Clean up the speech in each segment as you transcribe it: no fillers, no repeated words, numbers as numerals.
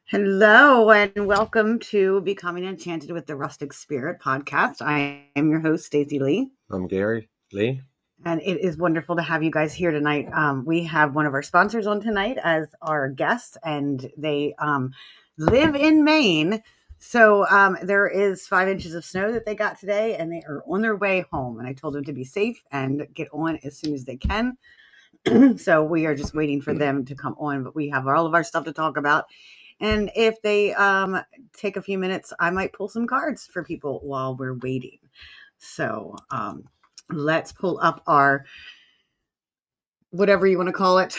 Hello and welcome to Becoming Enchanted with the Rustic Spirit podcast. I am your host, Stacey Lee. I'm Gary Lee. And it is wonderful to have you guys here tonight. We have one of our sponsors on tonight as our guest, and they live in Maine. So there is 5 inches of snow that they got today, and they are on their way home. And I told them to be safe and get on as soon as they can. So we are just waiting for them to come on, but we have all of our stuff to talk about. And if they take a few minutes, I might pull some cards for people while we're waiting. So let's pull up our, whatever you want to call it,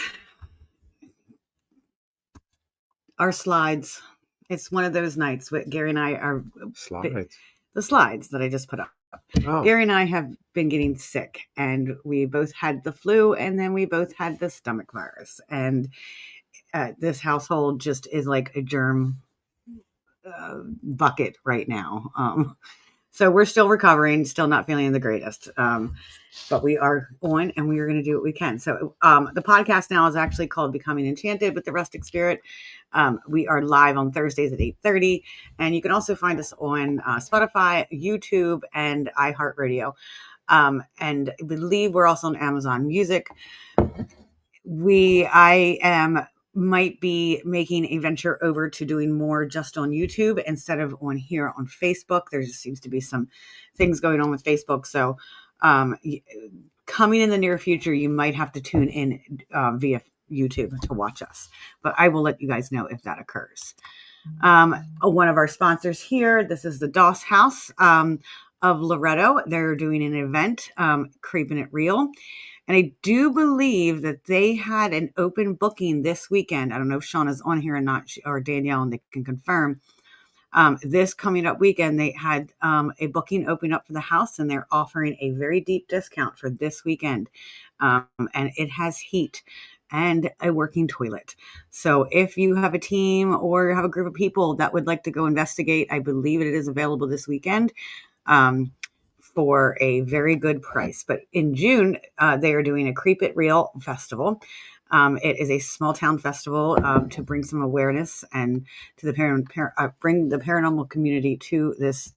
our slides. It's one of those nights where Gary and I are... Slides? The slides that I just put up. Oh. Gary and I have been getting sick, and we both had the flu, and then we both had the stomach virus. And this household just is like a germ bucket right now. So we're still recovering, still not feeling the greatest. But we are on, and we are going to do what we can. So the podcast now is actually called Becoming Enchanted with the Rustic Spirit. We are live on Thursdays at 8:30. And you can also find us on Spotify, YouTube, and iHeartRadio. And I believe we're also on Amazon Music. Might be making a venture over to doing more just on YouTube instead of on here on Facebook. There just seems to be some things going on with Facebook. So coming in the near future, you might have to tune in via YouTube to watch us. But I will let you guys know if that occurs. One of our sponsors here, this is the Doss House of Loretto. They're doing an event, Creeping It Real. And I do believe that they had an open booking this weekend. I don't know if Shauna's on here or not, or Danielle, and they can confirm. This coming up weekend, they had a booking open up for the house, and they're offering a very deep discount for this weekend. And it has heat and a working toilet. So if you have a team or have a group of people that would like to go investigate, I believe it is available this weekend. For a very good price. But in June, they are doing a Creep It Real festival. It is a small town festival to bring some awareness and to the bring the paranormal community to this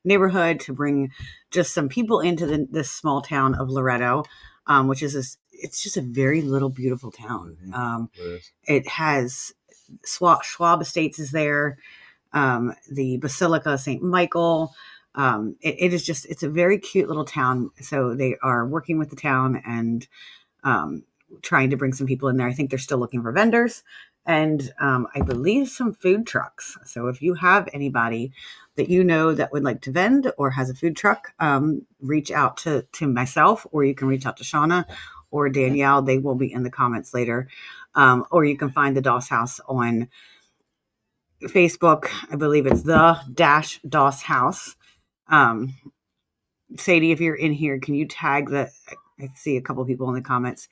neighborhood, to bring just some people into this small town of Loretto, which is it's just a very little beautiful town. It has Schwab Estates is there, the Basilica of St. Michael. It's a very cute little town. So they are working with the town and trying to bring some people in there. I think they're still looking for vendors and I believe some food trucks. So if you have anybody that you know that would like to vend or has a food truck, reach out to myself, or you can reach out to Shauna or Danielle. They will be in the comments later. Or you can find the Doss House on Facebook, I believe it's the dash DOS house. Sadie, if you're in here, can you tag the? I see a couple people in the comments.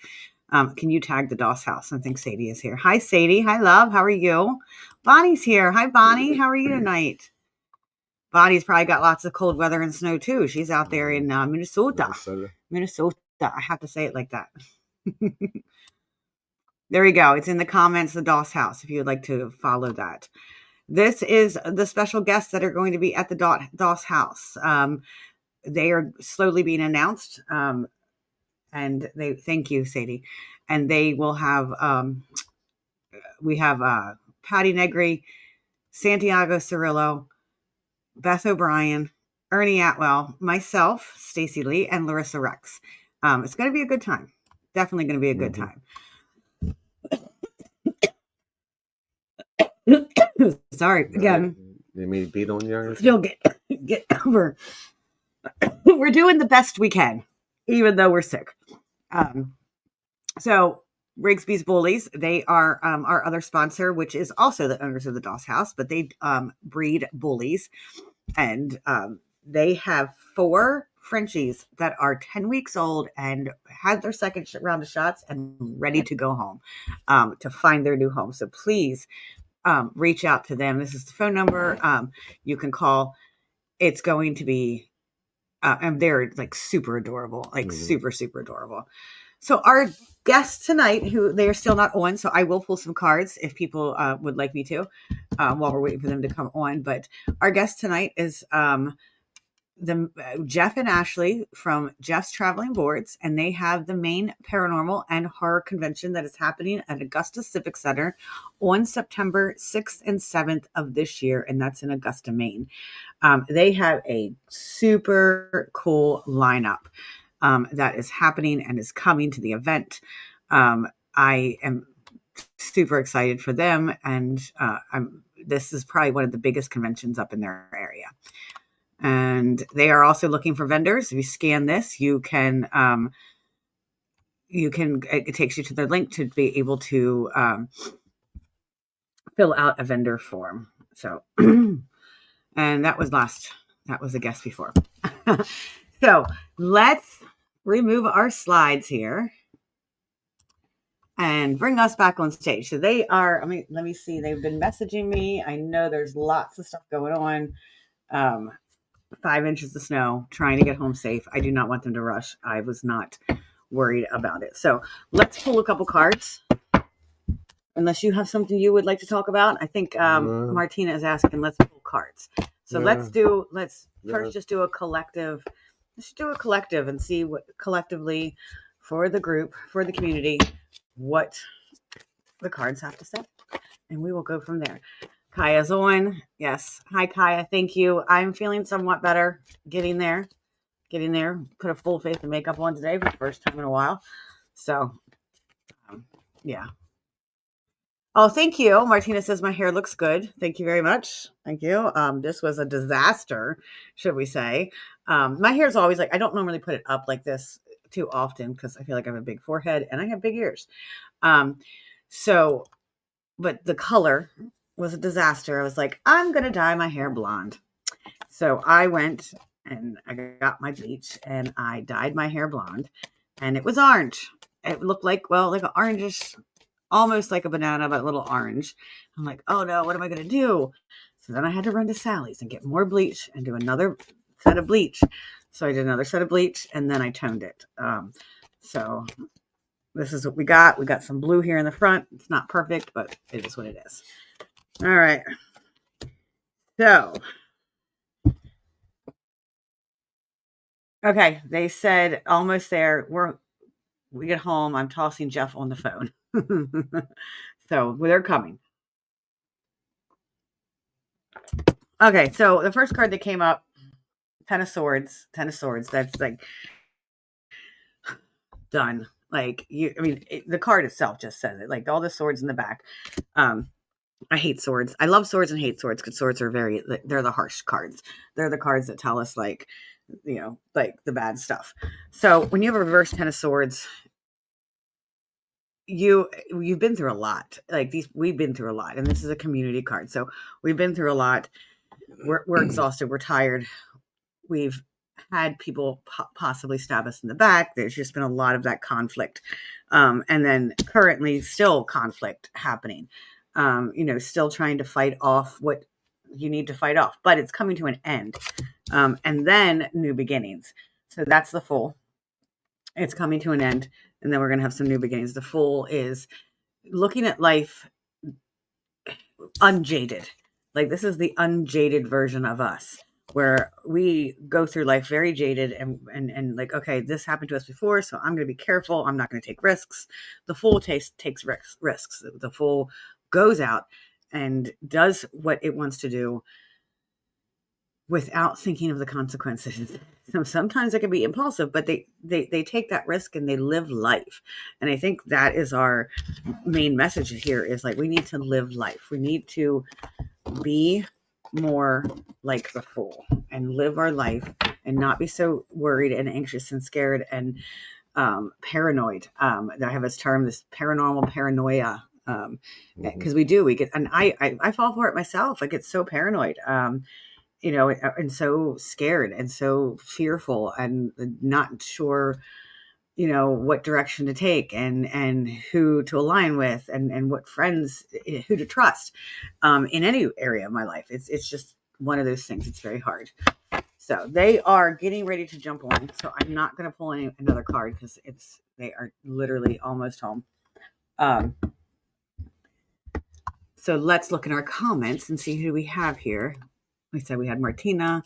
Can you tag the DOS house? I think Sadie is here. Hi, Sadie. Hi, love. How are you? Bonnie's here. Hi, Bonnie. How are you tonight? Bonnie's probably got lots of cold weather and snow too. She's out there in Minnesota. Minnesota. I have to say it like that. There we go. It's in the comments, the DOS house, if you would like to follow that. This is the special guests that are going to be at the DOS house. They are slowly being announced. And they thank you, Sadie. And they will have we have Patty Negri, Santiago Cirillo, Beth O'Brien, Ernie Atwell, myself, Stacy Lee, and Larissa Rex. It's going to be a good time. Definitely going to be a good time. Sorry again. They may beat on you. Still get over. We're doing the best we can, even though we're sick. So Rigsby's Bullies, they are our other sponsor, which is also the owners of the DOS house, but they breed bullies, and they have 4 Frenchies that are 10 weeks old and had their second round of shots and ready to go home to find their new home. So please reach out to them. This is the phone number. You can call. It's going to be, and they're like super adorable, like super adorable. So our guests tonight, who they are still not on, so I will pull some cards if people would like me to while we're waiting for them to come on. But our guest tonight is Jeff and Ashley from Jeff's Traveling Boards, and they have the Maine Paranormal and Horror Convention that is happening at Augusta Civic Center on September 6th and 7th of this year, and that's in Augusta, Maine. They have a super cool lineup that is happening and is coming to the event. I am super excited for them, and this is probably one of the biggest conventions up in their area. And they are also looking for vendors. If you scan this, it takes you to their link to be able to fill out a vendor form. So, and that was a guest before. So let's remove our slides here and bring us back on stage. So they are, let me see. They've been messaging me. I know there's lots of stuff going on. 5 inches of snow, trying to get home safe. I do not want them to rush. I was not worried about it. So let's pull a couple cards. Unless you have something you would like to talk about. I think Martina is asking, let's pull cards. So let's first just do a collective. Let's do a collective and see what collectively for the group, for the community, what the cards have to say. And we will go from there. Kaya's on. Yes. Hi, Kaya. Thank you. I'm feeling somewhat better. Getting there. Put a full face of makeup on today for the first time in a while. So, yeah. Oh, thank you. Martina says my hair looks good. Thank you very much. Thank you. This was a disaster, should we say. My hair is always I don't normally put it up like this too often because I feel like I have a big forehead and I have big ears. But the color was a disaster. I was like, I'm going to dye my hair blonde. So I went and I got my bleach and I dyed my hair blonde and it was orange. It looked like an orangish, almost like a banana, but a little orange. I'm like, oh no, what am I going to do? So then I had to run to Sally's and get more bleach and do another set of bleach. So I did another set of bleach and then I toned it. So this is what we got. We got some blue here in the front. It's not perfect, but it is what it is. All right. So, okay. They said almost there. We get home. I'm tossing Jeff on the phone. So they're coming. Okay. So the first card that came up, Ten of Swords. That's done. The card itself just says it. All the swords in the back. I hate swords. I love swords and hate swords because swords are they're the harsh cards. They're the cards that tell us the bad stuff. So when you have a reverse Ten of Swords, you've been through a lot. Like we've been through a lot, and this is a community card. So we've been through a lot. We're exhausted. We're tired. We've had people possibly stab us in the back. There's just been a lot of that conflict. And then currently still conflict happening. Still trying to fight off what you need to fight off, but it's coming to an end. And then new beginnings. So that's the Fool. It's coming to an end, and then we're going to have some new beginnings. The Fool is looking at life unjaded. Like, this is the unjaded version of us, where we go through life very jaded and like, okay, this happened to us before, so I'm going to be careful. I'm not going to take risks. The Fool takes risks. The Fool goes out and does what it wants to do without thinking of the consequences. So sometimes it can be impulsive, but they take that risk and they live life. And I think that is our main message here, is like, we need to live life. We need to be more like the Fool and live our life and not be so worried and anxious and scared and paranoid. I have this term, this paranormal paranoia, because we get, and I fall for it myself. I get so paranoid, and so scared and so fearful and not sure, what direction to take and who to align with and what friends, who to trust, in any area of my life. It's just one of those things. It's very hard. So they are getting ready to jump on. So I'm not going to pull another card because they are literally almost home. So let's look in our comments and see who we have here. We said we had Martina.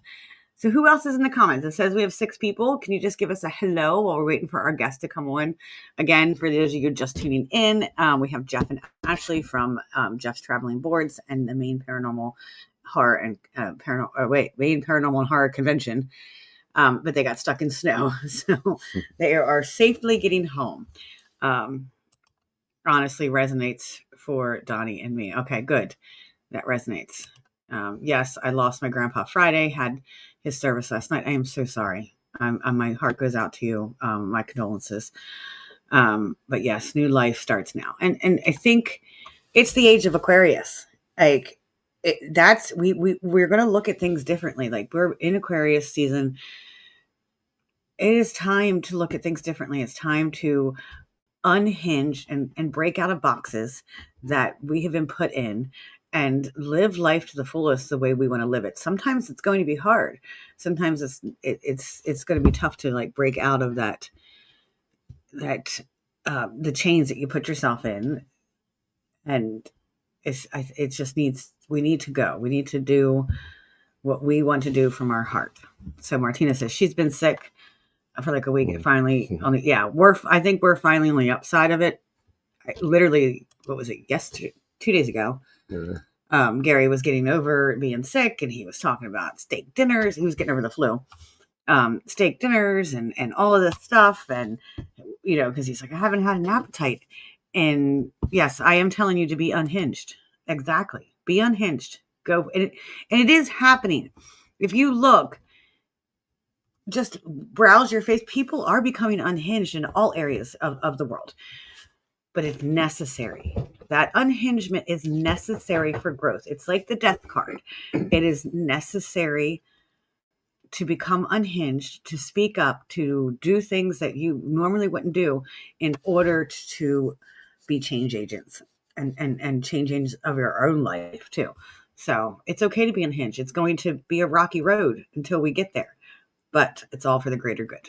So who else is in the comments? It says we have 6 people. Can you just give us a hello while we're waiting for our guest to come on? Again, for those of you just tuning in, we have Jeff and Ashley from Jeff's Traveling Boards and the Maine Paranormal Horror and Maine Paranormal and Horror Convention. But they got stuck in snow, so they are safely getting home. Honestly, resonates for Donnie and me. Okay, good. That resonates. Yes, I lost my grandpa Friday, had his service last night. I am so sorry. My heart goes out to you. My condolences. But yes, new life starts now. And I think it's the age of Aquarius. Like, we're going to look at things differently. Like, we're in Aquarius season. It is time to look at things differently. It's time to unhinge and break out of boxes that we have been put in and live life to the fullest the way we want to live it. Sometimes it's going to be hard. Sometimes it's going to be tough to like break out of that the chains that you put yourself in. And it just we need to go. We need to do what we want to do from our heart. So Martina says she's been sick for like a week. And finally, I think we're finally on the upside of it. Literally, what was it? 2 days ago. Yeah. Gary was getting over being sick, and he was talking about steak dinners. He was getting over the flu, steak dinners, and all of this stuff, and because he's like, I haven't had an appetite. And yes, I am telling you to be unhinged. Exactly, be unhinged. Go, and it is happening. If you look, just browse your face. People are becoming unhinged in all areas of the world. But it's necessary. That unhingement is necessary for growth. It's like the death card. It is necessary to become unhinged, to speak up, to do things that you normally wouldn't do in order to be change agents and change agents of your own life too. So it's okay to be unhinged. It's going to be a rocky road until we get there, but it's all for the greater good.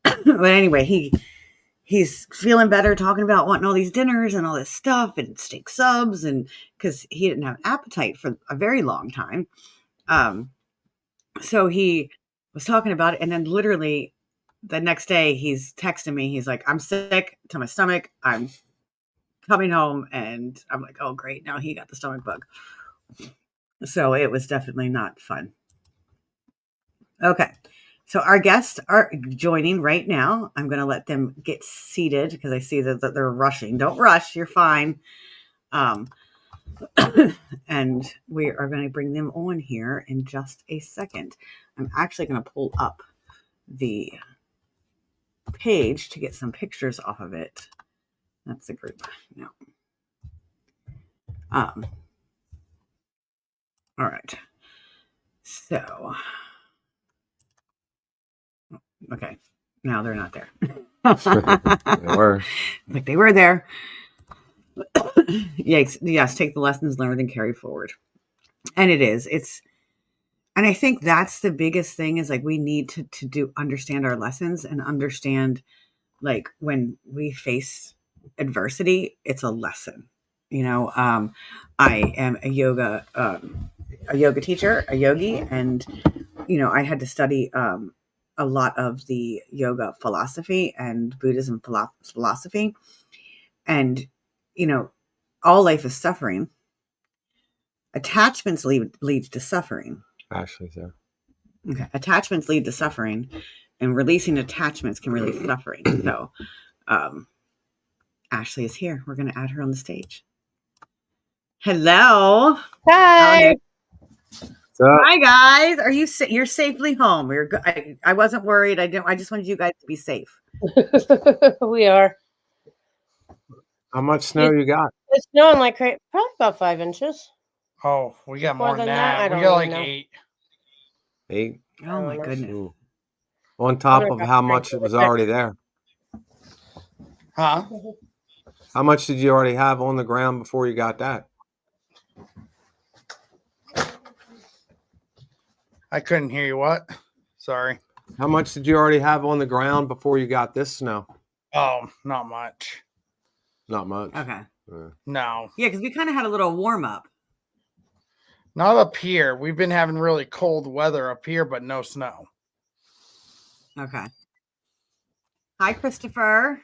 But anyway, he's feeling better, talking about wanting all these dinners and all this stuff and steak subs, and because he didn't have an appetite for a very long time. So he was talking about it, and then literally the next day he's texting me. He's like, I'm sick to my stomach. I'm coming home. And I'm like, oh, great. Now he got the stomach bug. So it was definitely not fun. Okay. So our guests are joining right now. I'm going to let them get seated because I see that they're rushing. Don't rush. You're fine. And we are going to bring them on here in just a second. I'm actually going to pull up the page to get some pictures off of it. That's the group. No. All right. So, okay. Now they're not there. They were. Like they were there. Yes, take the lessons learned and carry forward. And it is. And I think that's the biggest thing is like we need to understand our lessons and understand like when we face adversity, it's a lesson. I am a yoga teacher, a yogi, and I had to study a lot of the yoga philosophy and Buddhism philosophy, and all life is suffering. Attachments lead to suffering. Ashley's there. Okay, attachments lead to suffering, and releasing attachments can release suffering. So, Ashley is here. We're going to add her on the stage. Hello. Hi. Hi guys. Are you're safely home? I wasn't worried. I just wanted you guys to be safe. We are. How much snow you got? It's snowing like crazy. Probably about 5 inches. Oh, we got More more than than that. that? I We don't got even like know. 8. 8? Oh my goodness. Ooh. On top of how much it was already there. Huh? How much did you already have on the ground before you got that? I couldn't hear you. What? Sorry. How much did you already have on the ground before you got this snow? Oh, not much. Not much. Okay. No. Yeah, because we kind of had a little warm up. Not up here. We've been having really cold weather up here, but no snow. Okay. Hi, Christopher.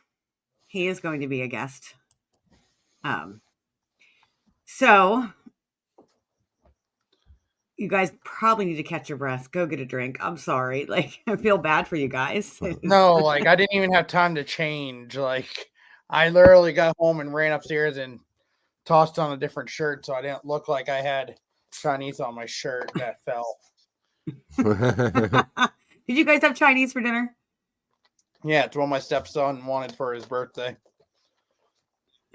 He is going to be a guest. So you guys probably need to catch your breath. Go get a drink. I'm sorry. Like, I feel bad for you guys. No, like I didn't even have time to change. Like I literally got home and ran upstairs and tossed on a different shirt so I didn't look like I had Chinese on my shirt that fell. Did you guys have Chinese for dinner? Yeah, it's what my stepson wanted for his birthday.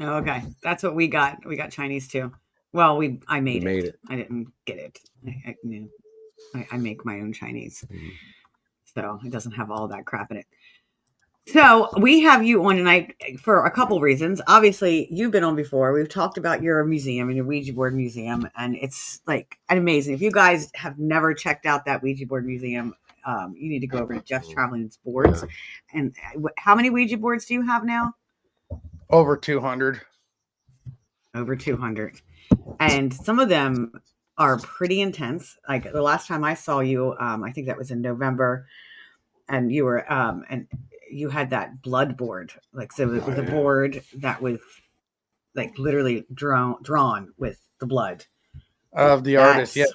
Oh, okay. That's what we got. We got Chinese too. Well, I made it. I didn't get it. I make my own Chinese. Mm-hmm. So it doesn't have all that crap in it. So we have you on tonight for a couple reasons. Obviously, you've been on before. We've talked about your museum and your Ouija board museum, and it's like amazing. If you guys have never checked out that Ouija board museum, you need to go over to Jeff's Traveling Boards. And how many Ouija boards do you have now? Over 200. Over 200. And some of them are pretty intense. Like the last time I saw you, I think that was in November, and you were and you had that blood board. Like, so it was a board that was like literally drawn with the blood Of the artist, yeah.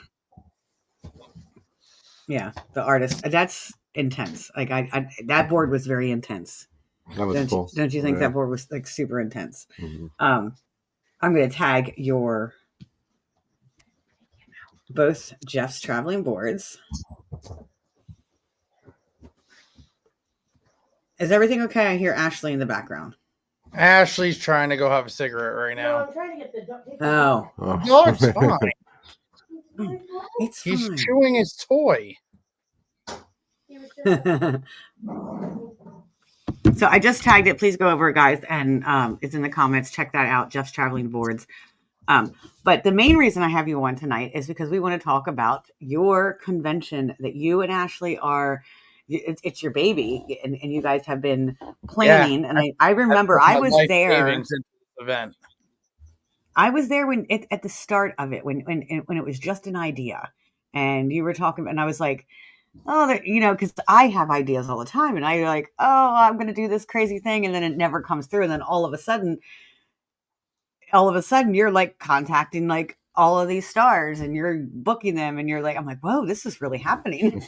Yeah, the artist. That's intense. Like that board was very intense. That was cool. Don't you think that board was like super intense? Mm-hmm. I'm going to tag both Jeff's Traveling Boards. Is everything okay? I hear Ashley in the background. Ashley's trying to go have a cigarette right now. No, I'm trying to get the Oh. No, it's fine. He's fine. chewing his toy. So I just tagged it. Please go over, guys, and it's in the comments. Check that out, Jeff's Traveling Boards. But the main reason I have you on tonight is because we want to talk about your convention that you and Ashley are. It's your baby, and you guys have been planning. Yeah, and I remember I was there. Event. I was there at the start of it when it was just an idea, and you were talking, and I was like, oh, because I have ideas all the time, and I'm like, oh, I'm going to do this crazy thing, and then it never comes through, and then all of a sudden you're like contacting like all of these stars and you're booking them, and you're like, I'm like, whoa, this is really happening.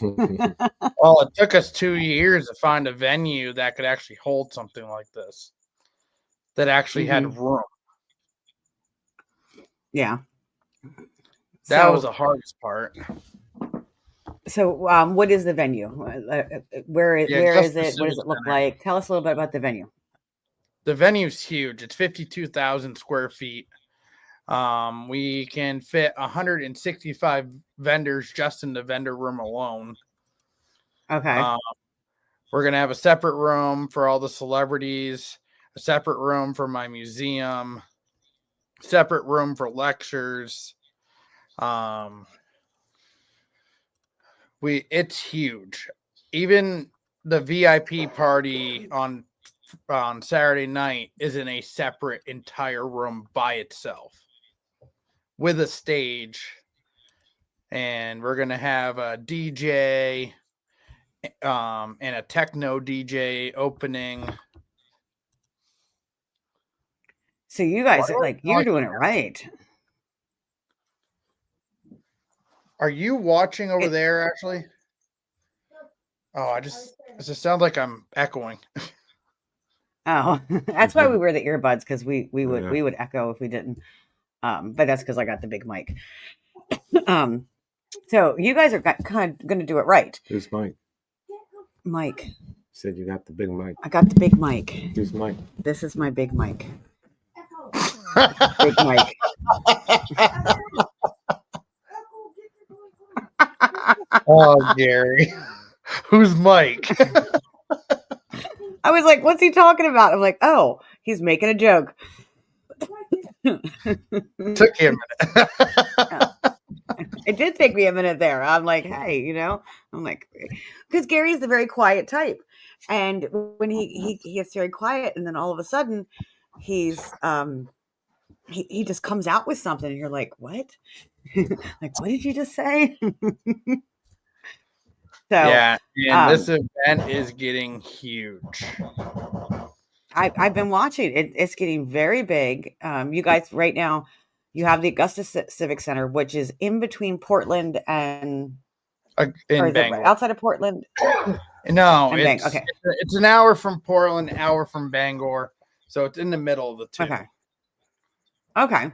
Well, it took us 2 years to find a venue that could actually hold something like this, that actually had room. Yeah. That was the hardest part. So what is the venue? Where is it? What does it look like? Tell us a little bit about the venue. The venue's huge. It's 52,000 square feet. We can fit 165 vendors just in the vendor room alone. Okay. We're going to have a separate room for all the celebrities, a separate room for my museum, separate room for lectures. It's huge. Even the VIP party on Saturday night is in a separate entire room by itself with a stage. And we're going to have a DJ and a techno DJ opening. So you guys are like, you're doing it right. Are you watching over there actually? Oh, it just sounds like I'm echoing. Oh, that's why we wear the earbuds, because we would echo if we didn't. But that's because I got the big mic. So you guys are kind of going to do it right. Who's Mike? Mike. Said you got the big mic. I got the big mic. Who's Mike? This is my big mic. Big mic. Oh, Gary. Who's Mike? I was like, what's he talking about? I'm like, oh, he's making a joke. Took him a minute. It did take me a minute there. I'm like, hey, I'm like, because Gary's the very quiet type. And when he gets very quiet, and then all of a sudden he's he just comes out with something, and you're like, what? Like, what did you just say? So yeah, and this event is getting huge. I've been watching it. It's getting very big. You guys, right now, you have the Augusta Civic Center, which is in between Portland and in Bangor. Outside of Portland. No, okay. It's an hour from Portland, an hour from Bangor, so it's in the middle of the two. Okay.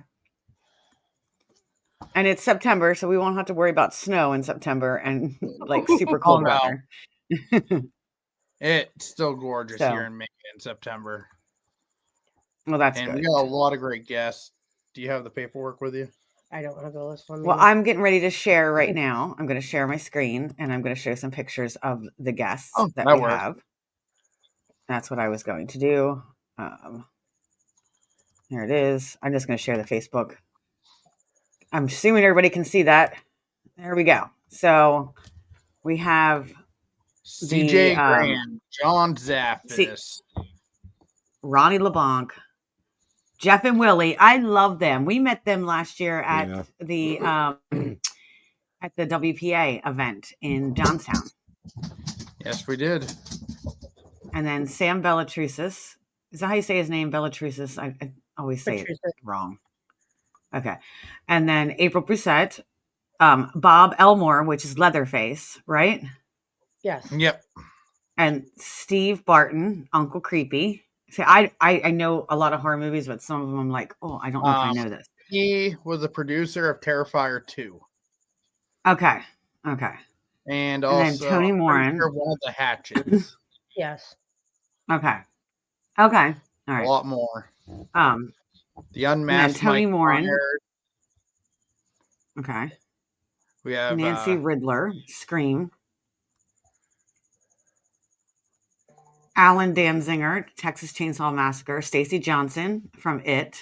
And it's September, so we won't have to worry about snow in September and like super cold weather. It's still gorgeous here in Maine in September. Well, that's good. And we got a lot of great guests. Do you have the paperwork with you? I don't want to go this one. Well, I'm getting ready to share right now. I'm going to share my screen, and I'm going to show some pictures of the guests that we have. That's what I was going to do. There it is. I'm just going to share the Facebook. I'm assuming everybody can see that. There we go. So we have CJ Grand, John Zaffis, Ronnie LeBlanc, Jeff and Willie. I love them. We met them last year at the WPA event in Johnstown. Yes, we did. And then Sam Bellatrusis. Is that how you say his name? Bellatrusis. I always say it wrong. Okay. And then April Brissette, Bob Elmore, which is Leatherface, right? Yes. Yep. And Steve Barton, Uncle Creepy. See, I know a lot of horror movies, but some of them I'm like, oh, I don't know if I know this. He was the producer of Terrifier 2. Okay. And also then Tony Moran. One of the Hatchets. Yes. Okay. All right. A lot more. The and Unmasked Tony Mike Moran. Myers. Okay. We have Nancy Riddler, Scream. Alan Danzinger, Texas Chainsaw Massacre. Stacy Johnson from It.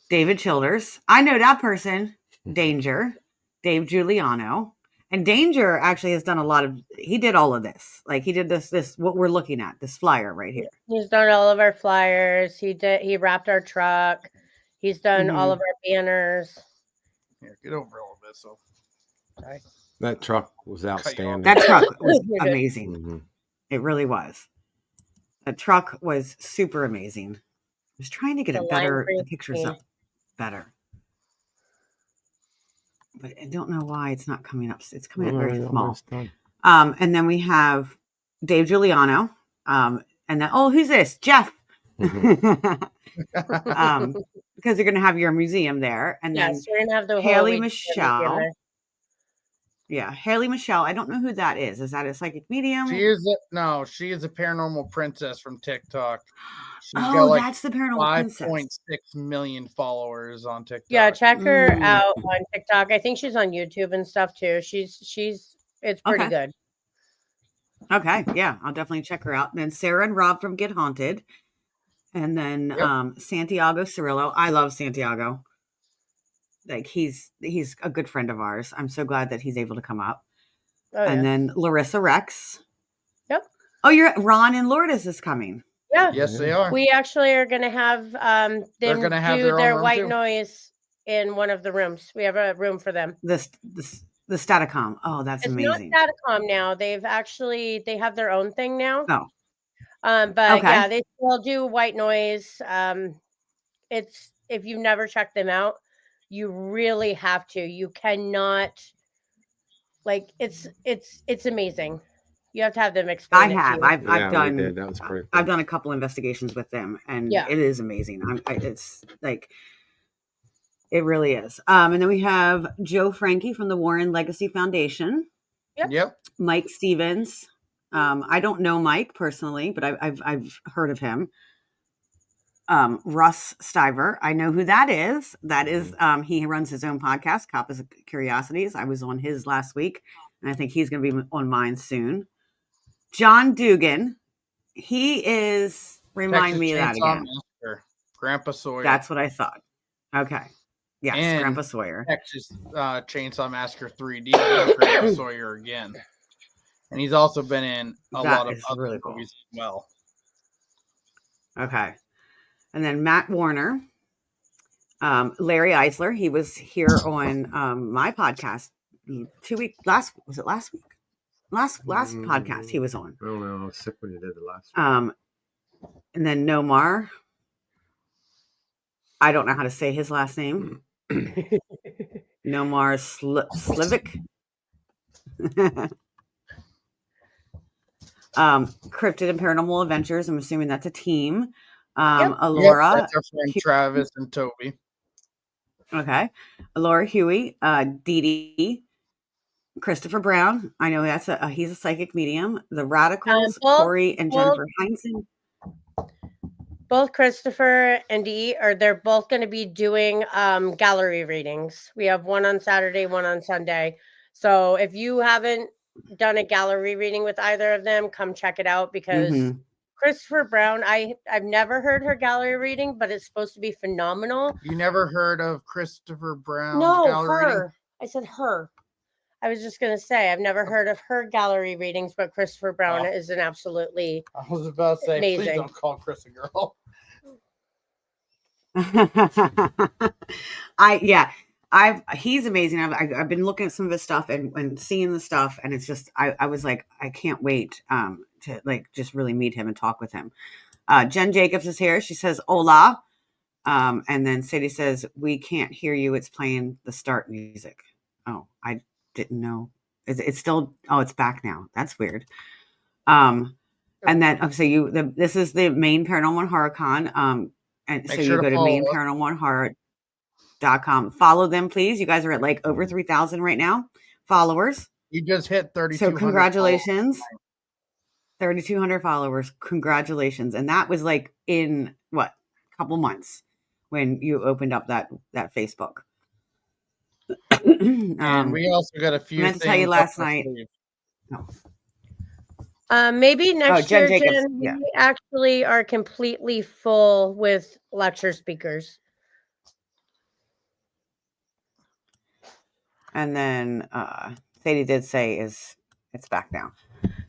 David Childers. I know that person. Danger. Dave Giuliano. And Danger actually has done a lot of, he did all of this. Like he did this, what we're looking at, this flyer right here. He's done all of our flyers. He wrapped our truck. He's done all of our banners. Here, get over a little bit. So, sorry. That truck was outstanding. That truck was amazing. Mm-hmm. It really was. The truck was super amazing. I was trying to get the pictures up better. But I don't know why it's not coming up. It's coming up very small. And then we have Dave Giuliano. And then, who's this? Jeff. Because you're going to have your museum there. And then we're going to have the Haley Michelle. Yeah, Haley Michelle. I don't know who that is. Is that a psychic medium? She is a paranormal princess from TikTok. She's got Oh, like that's the paranormal princess. 5.6 million followers on TikTok. Yeah, check her Mm. out on TikTok. I think she's on YouTube and stuff too. It's pretty Okay. good. Okay, yeah, I'll definitely check her out. And then Sarah and Rob from Get Haunted. And then Santiago Cirillo. I love Santiago. Like he's a good friend of ours. I'm so glad that he's able to come up. Oh, And yeah. then Larissa Rex. Yep. Oh, you're Ron and Lourdes is coming. Yeah. Yes, they are. We actually are going to have them gonna have do their own their room, white too. noise in one of the rooms. We have a room for them. The Staticom. Oh, that's It's amazing. not Staticom now. They have their own thing now. Oh, But okay. yeah, they still do white noise. It's if you've never checked them out, you really have to. You cannot like it's amazing. You have to have them I explain it to have. you. I've Yeah, we done. did. That was pretty I've cool. done a couple investigations with them, and Yeah. it is amazing. It's like it really is. And then we have Joe Frankie from the Warren Legacy Foundation. Yep. Mike Stevens. I don't know Mike personally, but I've heard of him. Russ Stiver. I know who that is. That is he runs his own podcast, Coppers of Curiosities. I was on his last week, and I think he's going to be on mine soon. John Dugan. He is. Remind Texas me of that Chainsaw again. Massacre. Grandpa Sawyer. That's what I thought. Okay. Yes, And Grandpa Sawyer. Texas Chainsaw Massacre 3D. Grandpa Sawyer again. And he's also been in a That lot of is other really cool. movies as well. Okay. And then Matt Warner. Larry Eisler. He was here on my podcast 2 weeks. Last week? Last podcast he was on. I don't know. I was sick when you did the last one. And then Nomar. I don't know how to say his last name. Nomar Slivik. Cryptid and Paranormal Adventures. I'm assuming that's a team. Alora. Yep, that's our friend Travis and Toby. Okay. Alora Huey. Dee Dee. Christopher Brown. I know that's he's a psychic medium. The Radicals. Corey and Jennifer Heinzen. Both Christopher and Dee they're both going to be doing gallery readings. We have one on Saturday, one on Sunday. So if you haven't done a gallery reading with either of them, come check it out because Christopher Brown, I've never heard her gallery reading, but it's supposed to be phenomenal. You never heard of Christopher Brown's gallery reading? I said her. I was just going to say, I've never heard of her gallery readings, but Christopher Brown is an absolutely I was about to say, amazing. Please don't call Chris a girl. He's amazing. I've been looking at some of his stuff and seeing the stuff, and it's just I was like, I can't wait to like just really meet him and talk with him. Jen Jacobs is here. She says hola, and then Sadie says we can't hear you. It's playing the start music. Oh, I didn't know. It's still. Oh, it's back now. That's weird. And then this is the Maine Paranormal and Horror Con. And Make so sure you go to maineparanormalhorror.com. Follow them, please. You guys are at like over 3,000 right now followers. You just hit 3,200. So congratulations. 3,200 followers. Congratulations. And that was like in a couple months when you opened up that Facebook. And we also got a few I meant to tell you last night. Maybe next Jen year, Jacobs, Jen, yeah. we actually are completely full with lecture speakers. And then Sadie did say it's back now.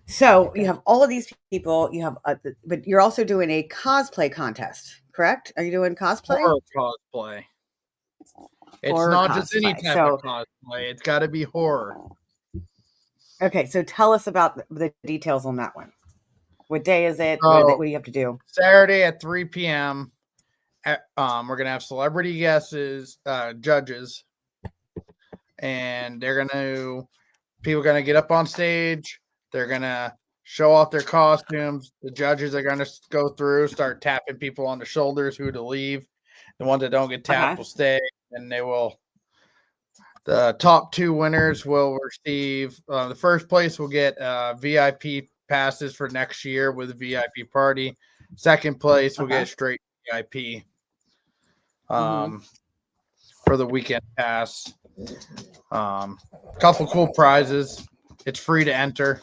So you have all of these people. You have, but you're also doing a cosplay contest, correct? Are you doing cosplay? Horror cosplay. It's Horror not cosplay. just any type of cosplay. It's got to be horror. Okay, so tell us about the details on that one. What day is it? Oh, what do you have to do? Saturday at 3 p.m. We're going to have celebrity guesses, judges, and people are going to get up on stage. They're going to show off their costumes. The judges are going to go through, start tapping people on the shoulders who to leave. The ones that don't get tapped will stay, and they'll The top 2 winners will receive the first place will get VIP passes for next year with a VIP party. Second place will get straight VIP for the weekend pass. Couple cool prizes. It's free to enter.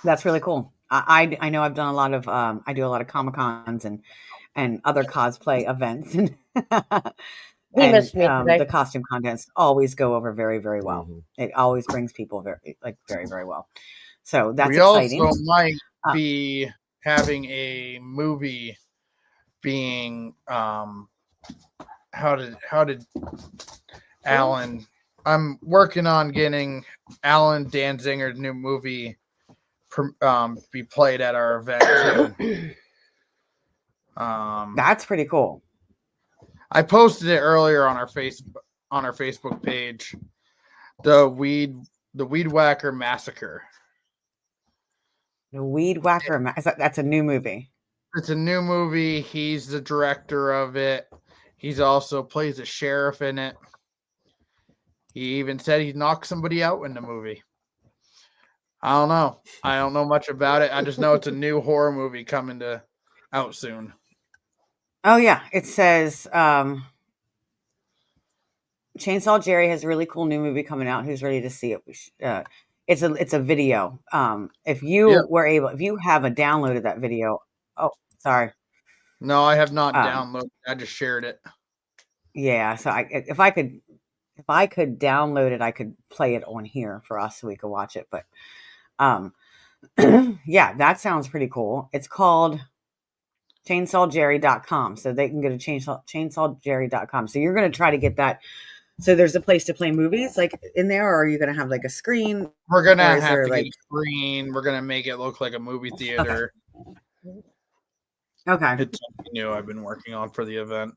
That's really cool. I know I've done a lot of I do a lot of Comic-Cons and other cosplay events and He missed me today. the costume contests always go over very, very well. It always brings people very, very well. So that's exciting. We also might be having a movie being how did Alan? I'm working on getting Alan Danzinger's new movie be played at our event too. That's pretty cool. I posted it earlier on our Facebook page. The Weed Whacker Massacre. The Weed Whacker. That's a new movie. It's a new movie. He's the director of it. He's also plays a sheriff in it. He even said he knocked somebody out in the movie. I don't know. I don't know much about it. I just know it's a new horror movie coming out soon. Oh yeah, it says Chainsaw Jerry has a really cool new movie coming out. Who's ready to see it? It's a video. If you haven't downloaded that video, oh sorry. No, I have not downloaded. I just shared it. Yeah, so if I could download it, I could play it on here for us so we could watch it. But yeah, that sounds pretty cool. It's called chainsawjerry.com. So they can go to chainsawjerry.com. So you're going to try to get that. So there's a place to play movies like in there, or are you going to have like a screen? We're going to have to get a screen. We're going to make it look like a movie theater. Okay. It's something new I've been working on for the event.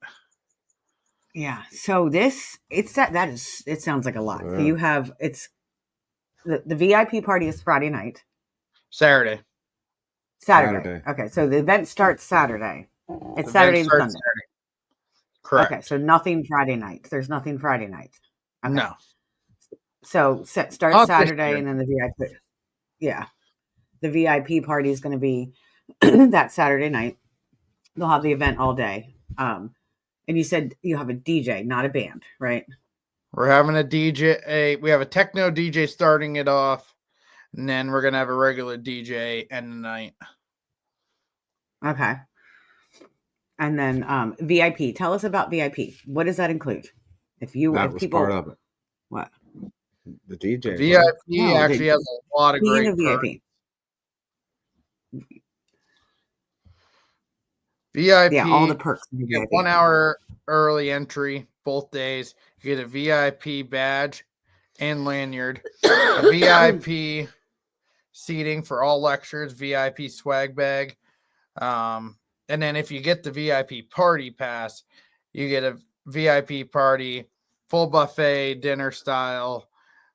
Yeah. So it sounds like a lot. Yeah. So you have, the VIP party is Friday night. Saturday. Okay. So the event starts Saturday. It's Saturday and Sunday. Saturday. Correct. Okay. So nothing Friday night. There's nothing Friday night. Okay. No. So start Saturday and then the VIP. Yeah. The VIP party is going to be that Saturday night. They'll have the event all day. And you said you have a DJ, not a band, right? We're having a DJ. We have a techno DJ starting it off, and then we're gonna have a regular DJ end the night. Okay. And then VIP. Tell us about VIP. What does that include? That was part of it. What? The DJ. VIP actually has a lot of great VIP. VIP. Yeah, all the perks. You get 1 hour early entry both days. You get a VIP badge and lanyard. A VIP seating for all lectures. VIP swag bag. And then if you get the VIP party pass, you get a VIP party, full buffet, dinner style,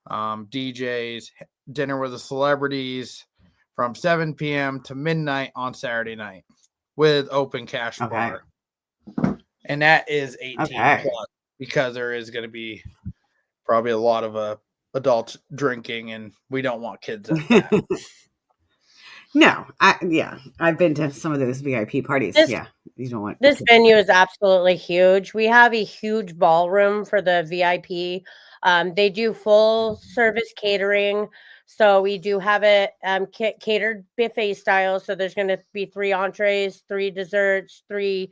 DJs, dinner with the celebrities from 7 p.m. to midnight on Saturday night with open cash bar. And that is 18 plus because there is going to be probably a lot of adults drinking, and we don't want kids at that. No, I've been to some of those VIP parties. You don't want this venue is absolutely huge. We have a huge ballroom for the VIP. They do full service catering, so we do have it catered buffet style. So there's going to be 3 entrees, 3 desserts, 3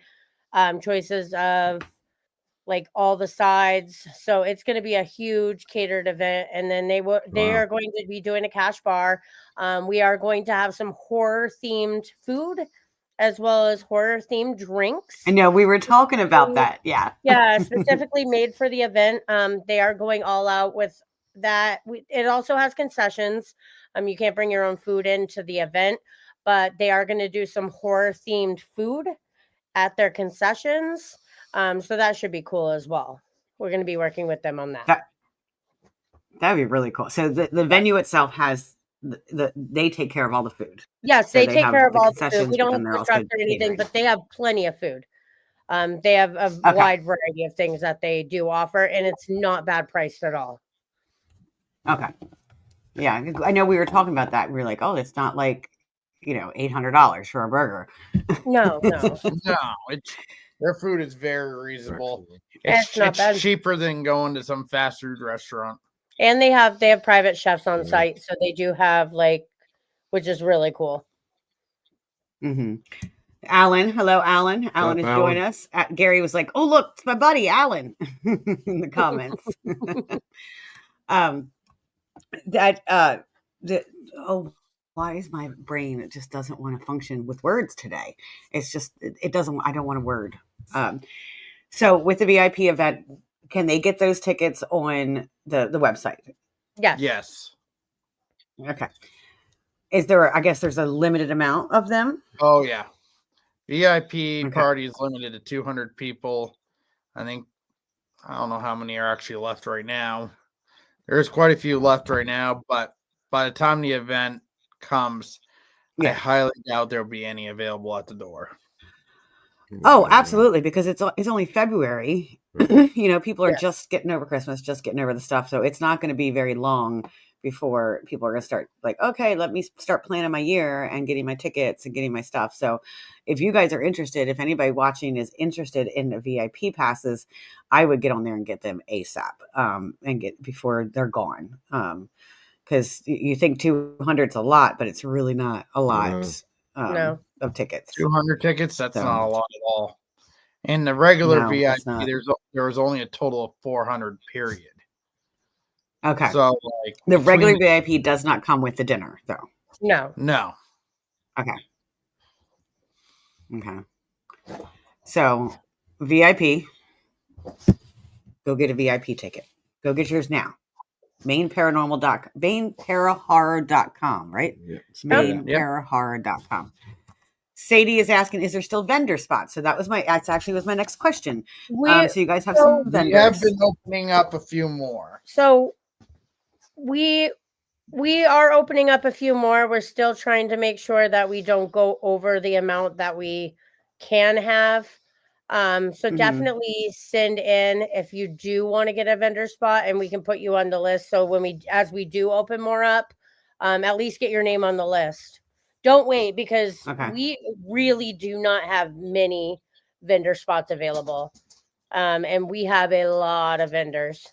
choices of like all the sides. So it's going to be a huge catered event, and then they are going to be doing a cash bar. We are going to have some horror themed food as well as horror themed drinks. I know we were talking about that. Yeah. Yeah, specifically made for the event. They are going all out with that. It also has concessions. You can't bring your own food into the event, but they are going to do some horror themed food at their concessions. So that should be cool as well. We're going to be working with them on that. That'd be really cool. So the venue itself has they take care of all the food. Yes, so they take care of all the food. We don't have to structure anything, but they have plenty of food. They have a Okay. wide variety of things that they do offer, and it's not bad priced at all. Okay. Yeah, I know we were talking about that. We were like, oh, it's not like, $800 for a burger. No, no, No, it's their food is very reasonable. it's not bad. Cheaper than going to some fast food restaurant. And they have private chefs on site, so they do have which is really cool. Mm-hmm. Alan, hello, Alan. Alan is joining us. Gary was like, "Oh, look, it's my buddy Alan," in the comments. Why is my brain? It just doesn't want to function with words today. It's just it doesn't. I don't want a word. So with the VIP event, can they get those tickets on the website? Yes. Yes. Okay. Is there? I guess there's a limited amount of them. Oh yeah. VIP party is limited to 200 people. I don't know how many are actually left right now. There's quite a few left right now, but by the time the event comes, I highly doubt there'll be any available at the door. Oh, absolutely, because it's only February. People are just getting over Christmas, just getting over the stuff, so it's not going to be very long before people are going to start like, okay, let me start planning my year and getting my tickets and getting my stuff. So if you guys are interested, if anybody watching is interested in the VIP passes, I would get on there and get them ASAP and get before they're gone. Because you think 200 is a lot, but it's really not a lot of tickets. 200 tickets, that's not a lot at all. In the regular VIP, there was only a total of 400, period. Okay. So the regular VIP does not come with the dinner, though. No. Okay. So VIP, go get a VIP ticket. Go get yours now. Maine Paranormal.com, right? Yes. MaineParaHorror.com. Sadie is asking, is there still vendor spots? So that's actually was my next question. So you guys have some vendors. We have been opening up a few more. So we are opening up a few more. We're still trying to make sure that we don't go over the amount that we can have. So definitely send in if you do want to get a vendor spot, and we can put you on the list. So as we do open more up, at least get your name on the list. Don't wait, because we really do not have many vendor spots available. And we have a lot of vendors.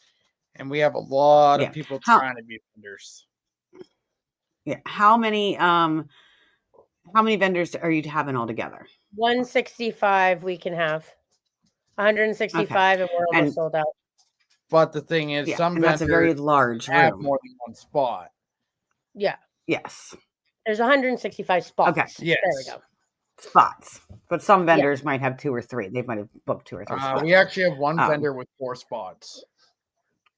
And we have a lot of people trying to be vendors. Yeah. How many vendors are you having all together? 165 we can have. 165 and we're almost sold out. But the thing is, some vendors that's a very large have room. more than one spot. Yeah. Yes. There's 165 spots. Okay. Yes. There we go. Spots. But some vendors might have 2 or 3. They might have booked 2 or 3 spots. We actually have one vendor with 4 spots.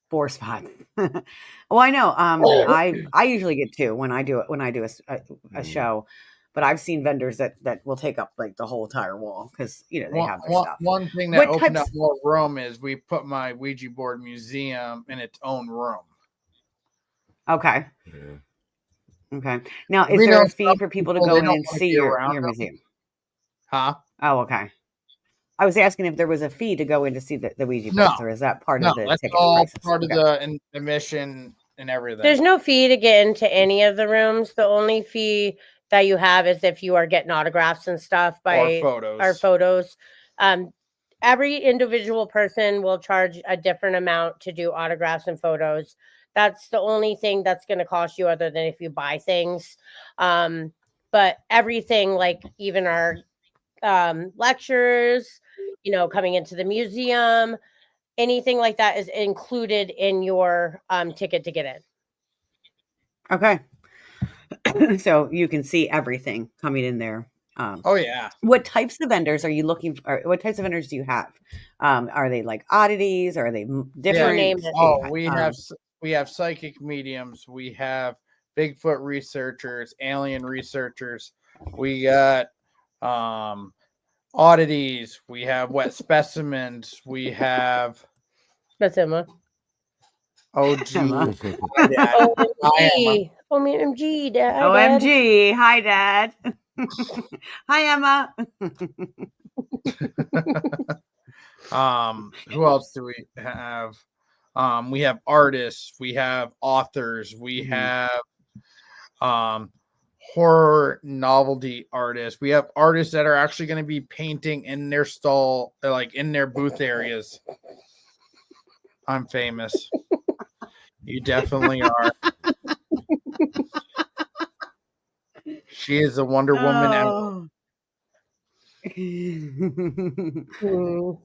4 spots. Well, I know. I usually get 2 when I do a show, but I've seen vendors that will take up like the whole entire wall because they have their stuff. One thing that opened up more room is we put my Ouija board museum in its own room. Okay. Yeah. Okay. Now, is there a fee for people to go in and see your museum? Huh? Oh, okay. I was asking if there was a fee to go in to see the Ouija boards, or is that part of the ticket? That's all part of the admission and everything. There's no fee to get into any of the rooms. The only fee that you have is if you are getting autographs and stuff by our photos. Every individual person will charge a different amount to do autographs and photos. That's the only thing that's going to cost you, other than if you buy things. But everything, like even our lectures, coming into the museum, anything like that is included in your ticket to get in. Okay. So you can see everything coming in there. Oh yeah. What types of vendors are you looking for? What types of vendors do you have? Are they like oddities? Or are they different? We have psychic mediums. We have Bigfoot researchers, alien researchers. We got oddities. We have wet specimens. We have. That's Emma. OMG. OMG, Dad. OMG. Hi, Dad. Hi, Emma. Who else do we have? We have artists, we have authors, we have horror novelty artists. We have artists that are actually going to be painting in their stall, like in their booth areas. I'm famous. You definitely are. She is a Wonder Woman. Oh.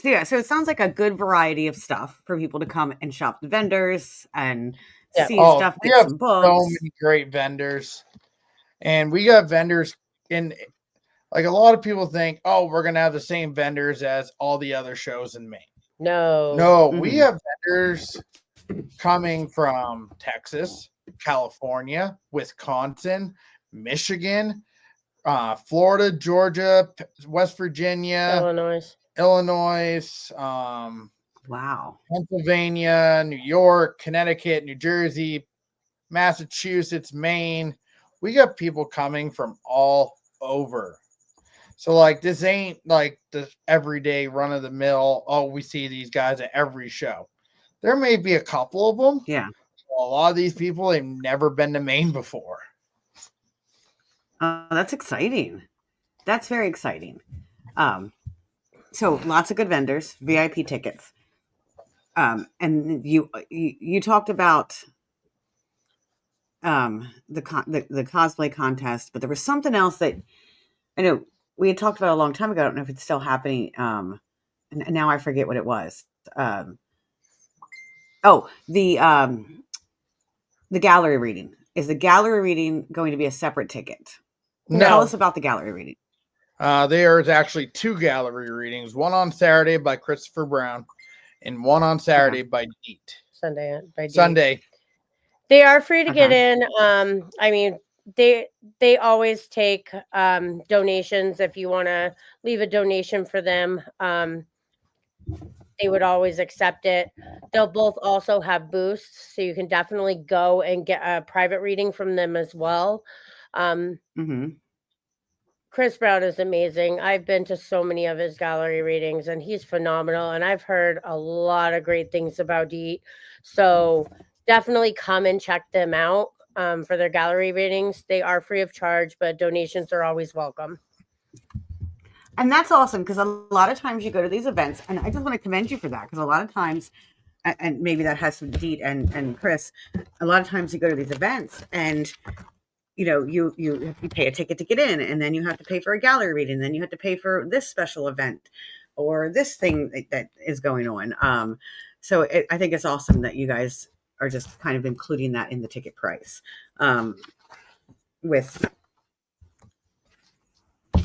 So it sounds like a good variety of stuff for people to come and shop the vendors and Yeah. see Oh, stuff, we get have some so books. many great vendors. And we got vendors in, like, a lot of people think, oh, we're going to have the same vendors as all the other shows in Maine. No, we have vendors coming from Texas, California, Wisconsin, Michigan, Florida, Georgia, West Virginia, Illinois, Wow. Pennsylvania, New York, Connecticut, New Jersey, Massachusetts, Maine. We got people coming from all over. So, like, this ain't like the everyday run of the mill. Oh, we see these guys at every show. There may be a couple of them. Yeah. A lot of these people have never been to Maine before. That's exciting. That's very exciting. So lots of good vendors, VIP tickets. And you talked about the cosplay contest, but there was something else that I know we had talked about a long time ago. I don't know if it's still happening. And now I forget what it was. The gallery reading. Is the gallery reading going to be a separate ticket? No. Tell us about the gallery reading. There's actually 2 gallery readings, one on Saturday by Christopher Brown and one on Saturday by Deet. Sunday. They are free to get in. I mean, they always take donations. If you want to leave a donation for them, they would always accept it. They'll both also have booths, so you can definitely go and get a private reading from them as well. Chris Brown is amazing. I've been to so many of his gallery readings, and he's phenomenal. And I've heard a lot of great things about Deet. So definitely come and check them out for their gallery readings. They are free of charge, but donations are always welcome. And that's awesome, because a lot of times you go to these events, and I just want to commend you for that, because a lot of times, and maybe that has some Deet and Chris, a lot of times you go to these events and you pay a ticket to get in, and then you have to pay for a gallery reading, and then you have to pay for this special event or this thing that is going on. So I think it's awesome that you guys are just kind of including that in the ticket price with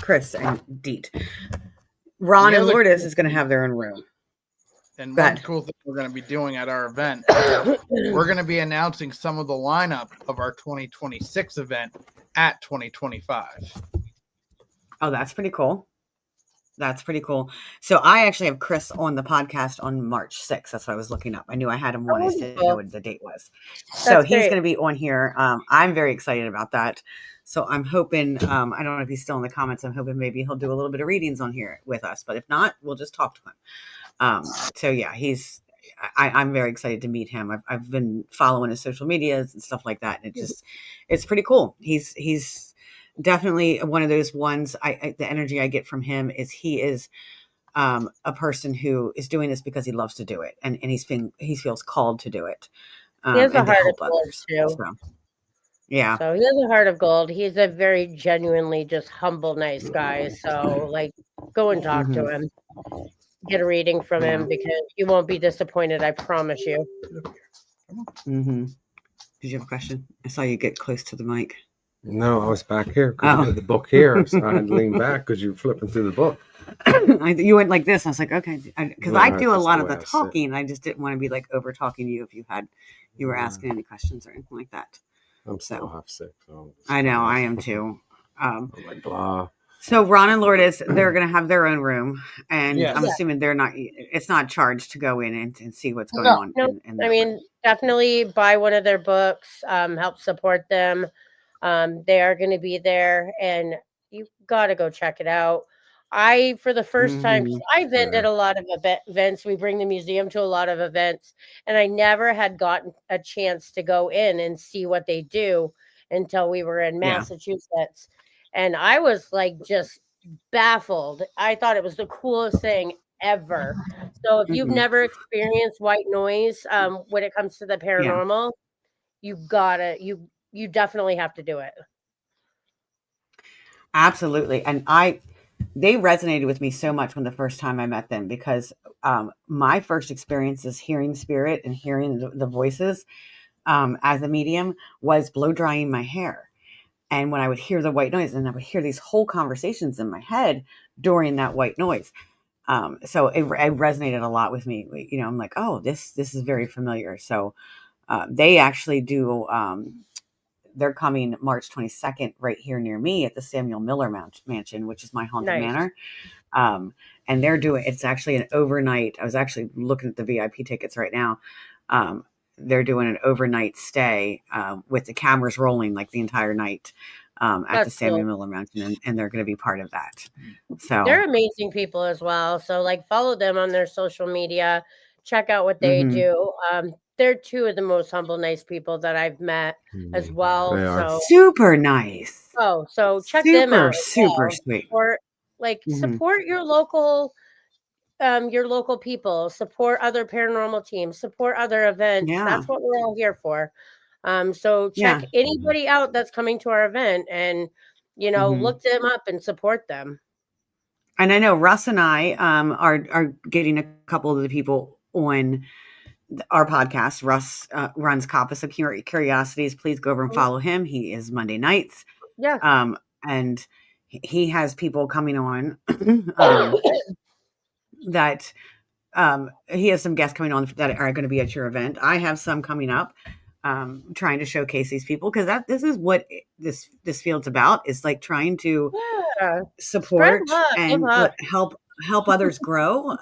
Chris and Deet. Ron and Lourdes is going to have their own room. And one cool thing we're going to be doing at our event, we're going to be announcing some of the lineup of our 2026 event at 2025. Oh, that's pretty cool. That's pretty cool. So I actually have Chris on the podcast on March 6th. That's what I was looking up. I knew I had him on. I didn't know what the date was. So he's going to be on here. I'm very excited about that. So I'm hoping, I don't know if he's still in the comments. I'm hoping maybe he'll do a little bit of readings on here with us. But if not, we'll just talk to him. So yeah, I'm very excited to meet him. I've been following his social medias and stuff like that. And it's pretty cool. He's definitely one of those ones. The energy I get from him is he is a person who is doing this because he loves to do it, and he feels called to do it. He has a heart of gold too. So, yeah. So he has a heart of gold. He's a very genuinely just humble, nice guy. So like, go and talk to him. Get a reading from him, because you won't be disappointed. I promise you. Did you have a question? I saw you get close to the mic. No, I was back here because I had the book here, so I had to lean back because you were flipping through the book. You went like this. I was like, okay, because I do a lot of the talking. I just didn't want to be like over talking to you if you were asking any questions or anything like that. I'm so half sick. So I know, I am too. I'm like blah. So Ron and Lourdes, they're going to have their own room, and I'm assuming it's not charged to go in and see what's going on. No, I mean, definitely buy one of their books, help support them. They are going to be there, and you got to go check it out. I, for the first time, 'cause Mhm. I've been Yeah. at a lot of events. We bring the museum to a lot of events, and I never had gotten a chance to go in and see what they do until we were in Yeah. Massachusetts. And I was like just baffled. I thought it was the coolest thing ever. So if you've Mhm. never experienced white noise, when it comes to the Yeah. paranormal, you definitely have to do it. Absolutely. And they resonated with me so much when the first time I met them because my first experience is hearing spirit and hearing the voices as a medium was blow drying my hair. And when I would hear the white noise, and I would hear these whole conversations in my head during that white noise. So it resonated a lot with me. You know, I'm like, oh, this is very familiar. So they actually do. They're coming March 22nd right here near me at the Samuel Miller Mansion, which is my haunted Nice. manor. Um, and they're doing, it's actually an overnight. I was actually looking at the VIP tickets right now. Um, they're doing an overnight stay with the cameras rolling like the entire night at the That's Samuel cool. Miller Mansion, and they're going to be part of that. So, They're amazing people as well. So like follow them on their social media, check out what they mhm. do. They're two of the most humble, nice people that I've met as well. They are. So Super nice, so check them super, out as super well. sweet. Hmm. Support your local people, support other paranormal teams, support other events. Yeah, That's what we're all here for. So yeah. check anybody out that's coming to our event and Hmm. look them up and support them. And I know Russ and I are getting a couple of the people on our podcast. Russ runs Coppice of Curiosities. Please go over and follow him. He is Monday nights, Yeah. and he has people coming on that he has some guests coming on that are going to be at your event. I have some coming up, trying to showcase these people because this is what this field's about. Is like trying to Yeah. Spread support love, give and up. help others grow.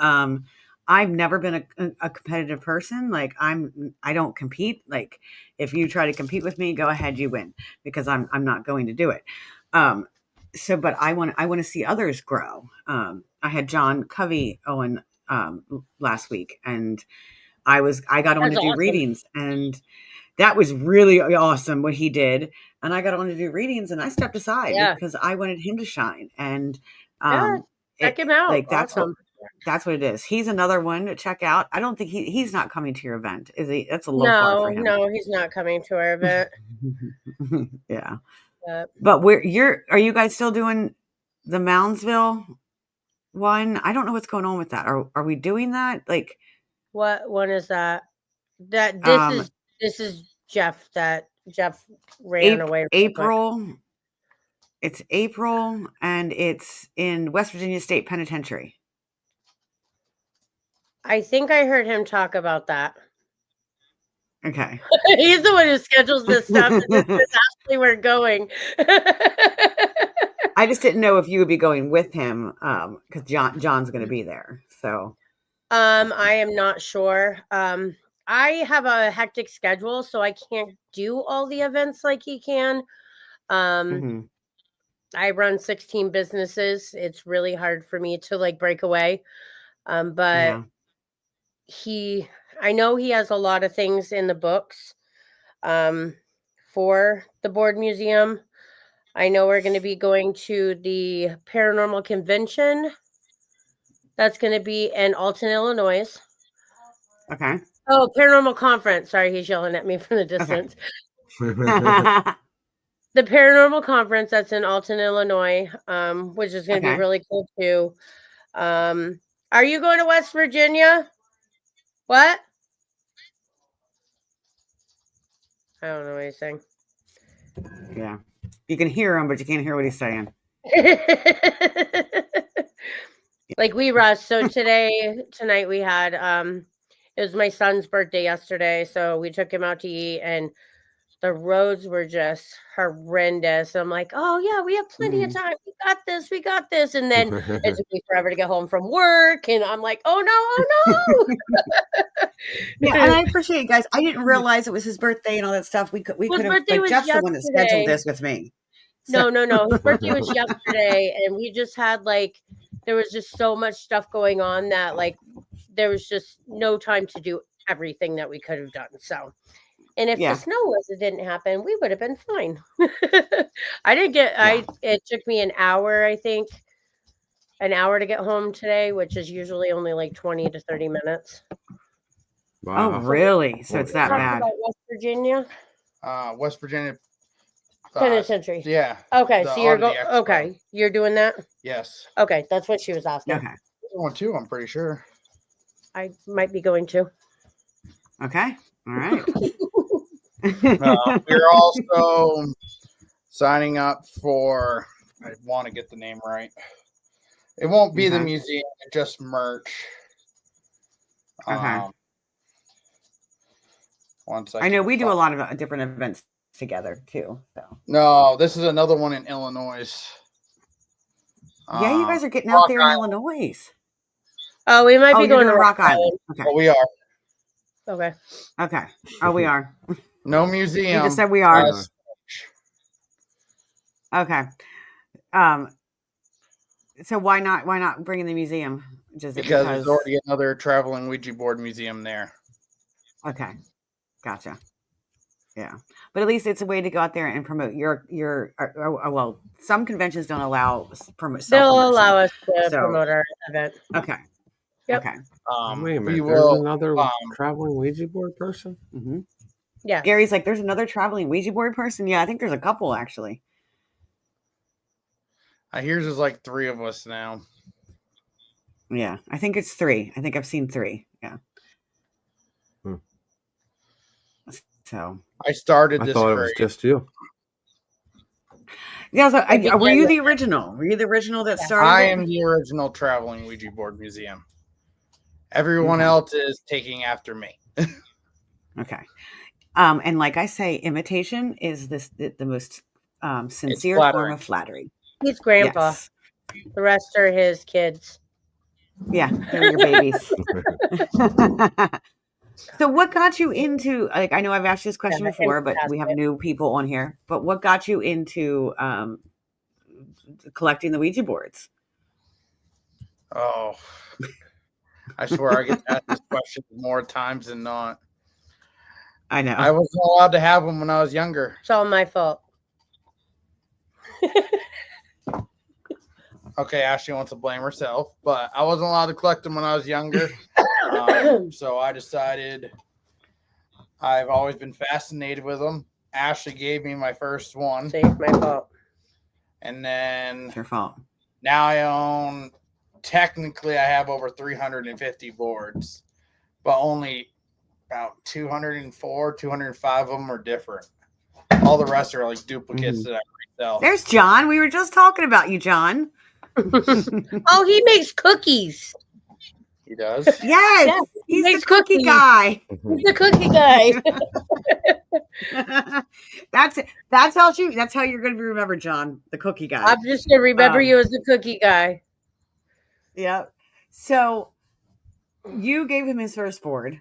I've never been a competitive person. Like I don't compete. Like if you try to compete with me, go ahead, you win because I'm not going to do it. Um, but I want to see others grow. I had John Covey on last week, and I got on That's to do awesome. readings, and that was really awesome what he did. And I got on to do readings, and I stepped aside Yeah. because I wanted him to shine. And Yeah. Check it him out. like Awesome. that's what it is. He's another one to check out. I don't think he's not coming to your event, is he? That's a little far for No, him. no, he's not coming to our event. Yeah, But but are you guys still doing the Moundsville one? I don't know what's going on with that. Are we doing that? Like, what one is that? That um, this is Jeff that Jeff ran away real quick. April. It's April, and it's in West Virginia State Penitentiary. I think I heard him talk about that. Okay. He's the one who schedules this stuff. And this is actually we're going. I just didn't know if you would be going with him, because John's going to be there. So, I am not sure. I have a hectic schedule, so I can't do all the events like he can. mhm. I run 16 businesses. It's really hard for me to like break away. But Yeah. I know he has a lot of things in the books um, for the Board Museum. I know we're going to be going to the paranormal convention. That's going to be in Alton, Illinois. Okay. Oh, paranormal conference. Sorry, he's yelling at me from the Okay. distance. The paranormal conference that's in Alton, Illinois, which is going to be Okay. really cool too. Are you going to West Virginia? What? I don't know what he's saying. Yeah. You can hear him, but you can't hear what he's saying. Like we rushed. So tonight we had it was my son's birthday yesterday, so we took him out to eat and the roads were just horrendous. I'm like, oh yeah, we have plenty of time. We got this. And then it took me forever to get home from work. And I'm like, oh no. Yeah, and I appreciate it, guys. I didn't realize it was his birthday and all that stuff. We His could have, birthday like, was Jeff's the one that scheduled yesterday. this with me. So. No. His birthday was yesterday, and we just had like there was just so much stuff going on that like there was just no time to do everything that we could have done. So, and if the snow didn't happen, we would have been fine. I didn't get. It took me an hour, I think, an hour to get home today, which is usually only like 20 to 30 minutes. Wow. Oh, really? So it's that Talked bad. about West Virginia West Virginia Penitentiary. Yeah. Okay, so you're going. Okay, you're doing that. Yes. Okay, that's what she was asking. Okay. Going too, I'm pretty sure. I might be going to. Okay. All right. We're also signing up for. I want to get the name right. It won't be the museum, just merch. Okay. Once I know we do a lot of different events together too. So. No, this is another one in Illinois. Yeah, you guys are getting out there in Illinois. Oh, we might be going to Rock Island. Okay. Oh, we are. Okay. Okay. Oh, we are. No museum. You just said we are. Okay. So why not bring in the museum? Just because there's already another traveling Ouija board museum there. Okay. Gotcha. Yeah. But at least it's a way to go out there and promote your well, some conventions don't allow promote. They'll allow us to promote our event. Okay. Yep. Okay. Wait a minute. There's another traveling Ouija board person? Mm-hmm. Yeah. Gary's like, there's another traveling Ouija board person? Yeah, I think there's a couple actually. I hear there's like 3 of us now. Yeah, I think it's 3. I think I've seen 3. Yeah. So I started this. I thought it was just you. Yeah, so were you the original? Were you the original that started? I am the original traveling Ouija board museum. Everyone else is taking after me. Okay. And like I say, imitation is the most sincere form of flattery. He's grandpa. Yes. The rest are his kids. Yeah, they're your babies. So what got you into, like, I know I've asked you this question before, but we have new people on here, but what got you into collecting the Ouija boards? Oh, I swear I get asked this question more times than not. I know. I wasn't allowed to have them when I was younger. It's all my fault. Okay, Ashley wants to blame herself, but I wasn't allowed to collect them when I was younger. So I decided I've always been fascinated with them. Ashley gave me my first one. See, my fault. And then it's your fault. Now I own, technically I have over 350 boards, but only about 204, 205 of them are different. All the rest are like duplicates that I resell. There's John. We were just talking about you, John. Oh, he makes cookies. He does? Yes. He's the cookie guy. He's the cookie guy. That's how you're going to be remembered, John, the cookie guy. I'm just going to remember you as the cookie guy. Yeah. So you gave him his first board.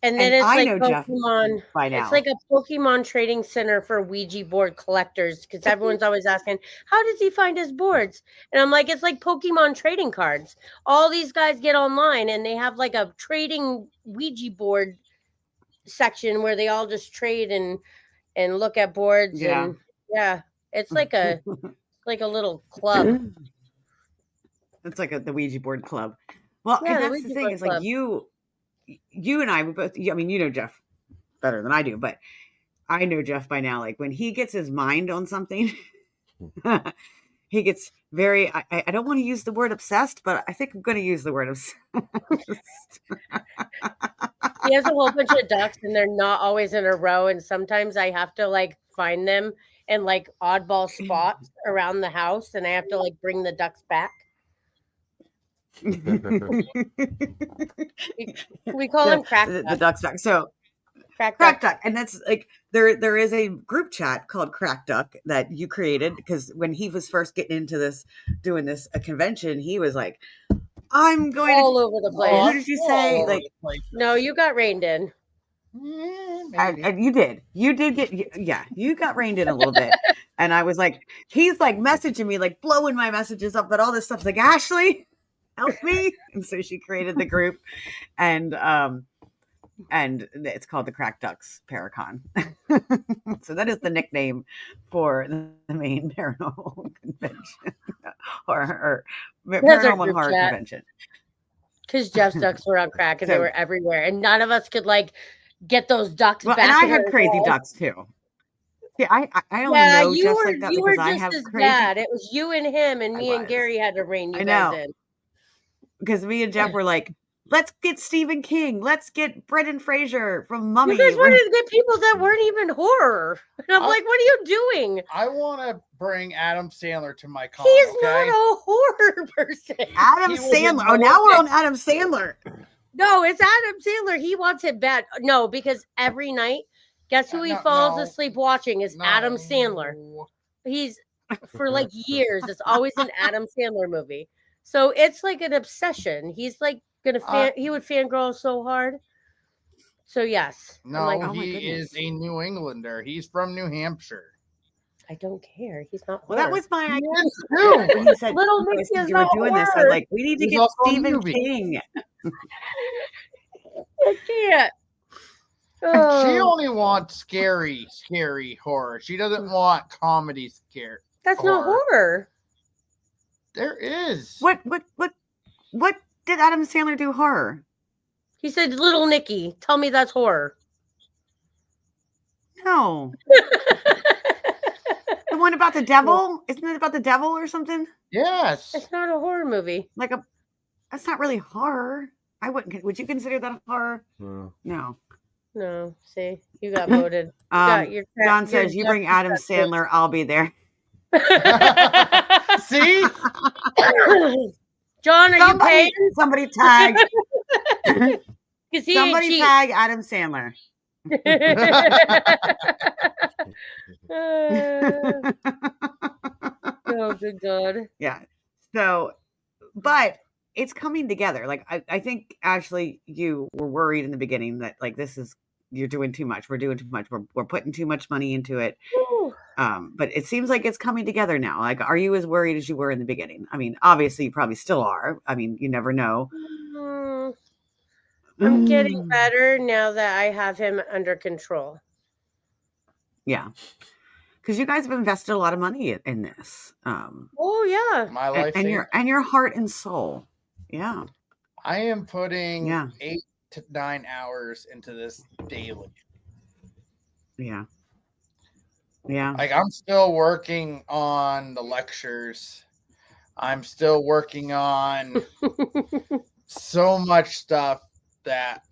And then it's like Pokemon. By now. It's like a Pokemon trading center for Ouija board collectors because everyone's always asking, how does he find his boards? And I'm like, it's like Pokemon trading cards. All these guys get online and they have like a trading Ouija board section where they all just trade and look at boards. Yeah. And yeah, it's like a little club. It's like the Ouija board club. Well, yeah, and that's the thing is like you and I, we both, I mean, you know Jeff better than I do, but I know Jeff by now. Like when he gets his mind on something, he gets very, I don't want to use the word obsessed, but I think I'm going to use the word obsessed. He has a whole bunch of ducks and they're not always in a row. And sometimes I have to like find them in like oddball spots around the house. And I have to like bring the ducks back. We call him Crack Duck. The duck's duck. So Crack Duck. And that's like there is a group chat called Crack Duck that you created because when he was first getting into this, doing this a convention, he was like, I'm going all over the place. What did you say? Like, no, you got reined in. Maybe. And you did get, yeah, you got reined in a little bit. And I was like, he's like messaging me, like blowing my messages up, but all this stuff's like, Ashley, help me. And so she created the group, and it's called the Crack Ducks Paracon. So that is the nickname for the Maine Paranormal Convention, or That's our Paranormal and group Horror chat. Convention. Because Jeff's ducks were on crack and they So- were everywhere, and none of us could like get those ducks Well, back. and I in had our crazy wall. ducks too. Yeah, I only Yeah, know you Jeff's were like that you were because I just have as crazy. bad. It was you and him, and I me and was. Gary had to rein you I guys know. in. Because me and Jeff were like, let's get Stephen King, let's get Brendan Fraser from Mummy. You guys wanted to get people that weren't even horror, and I'm like, what are you doing? I want to bring Adam Sandler to my con. He's okay? not a horror person. Adam He was in Sandler. Oh, now more we're than- on Adam Sandler. No, it's Adam Sandler. He wants it bad. No, because every night, guess who he No, falls no. asleep watching is Adam Sandler. He's for like years. It's always an Adam Sandler movie. So it's like an obsession. He's like gonna he would fangirl so hard. So yes. I'm No, like, oh my he goodness. is a New Englander. He's from New Hampshire. I don't care. He's not Well, that horror. was my idea. Dude, When he said, Little when Nicky you is were not doing this, I'm horror. like, we need to He's get also a Stephen movie. King. I can't. She Oh, only wants scary horror. She doesn't want comedy scare. that's not horror. There is. What did Adam Sandler do horror? He said, "Little Nicky, tell me that's horror." No. The one about the devil? Isn't it about the devil or something? Yes. It's not a horror movie. That's not really horror. I wouldn't. Would you consider that horror? No. No. No, see, you got voted. You got John says, you bring Adam Sandler, I'll be there. See? John, are you paying? Somebody tag. Because he ain't Somebody cheap. tag Adam Sandler. Oh, good God. Yeah. So, but it's coming together. Like, I think, Ashley, you were worried in the beginning that, like, you're doing too much. We're doing too much. We're putting too much money into it. Whew. But it seems like it's coming together now. Like, are you as worried as you were in the beginning? I mean, obviously you probably still are. I mean, you never know. I'm getting better now that I have him under control. Yeah. Because you guys have invested a lot of money in this. Oh, yeah. My life. And your heart and soul. Yeah. I am putting Yeah. 8 to 9 hours into this daily. Yeah. Yeah. Like, I'm still working on the lectures. I'm still working on so much stuff that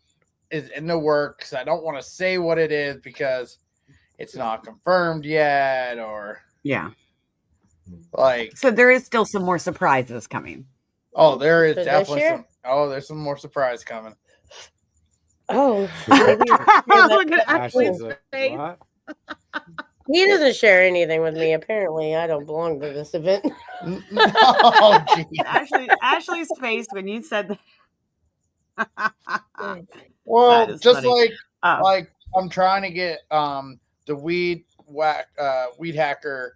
is in the works. I don't want to say what it is because it's not confirmed yet, or Yeah. like. So there is still some more surprises coming. Oh, there is For this definitely year? some. Oh, there's some more surprise coming. Oh, Look at Ashley's Ashley's like, face. what? he doesn't share anything with me. Apparently, I don't belong to this event. Oh, geez. Ashley's face when you said that. Well, That is just funny. like I'm trying to get the weed hacker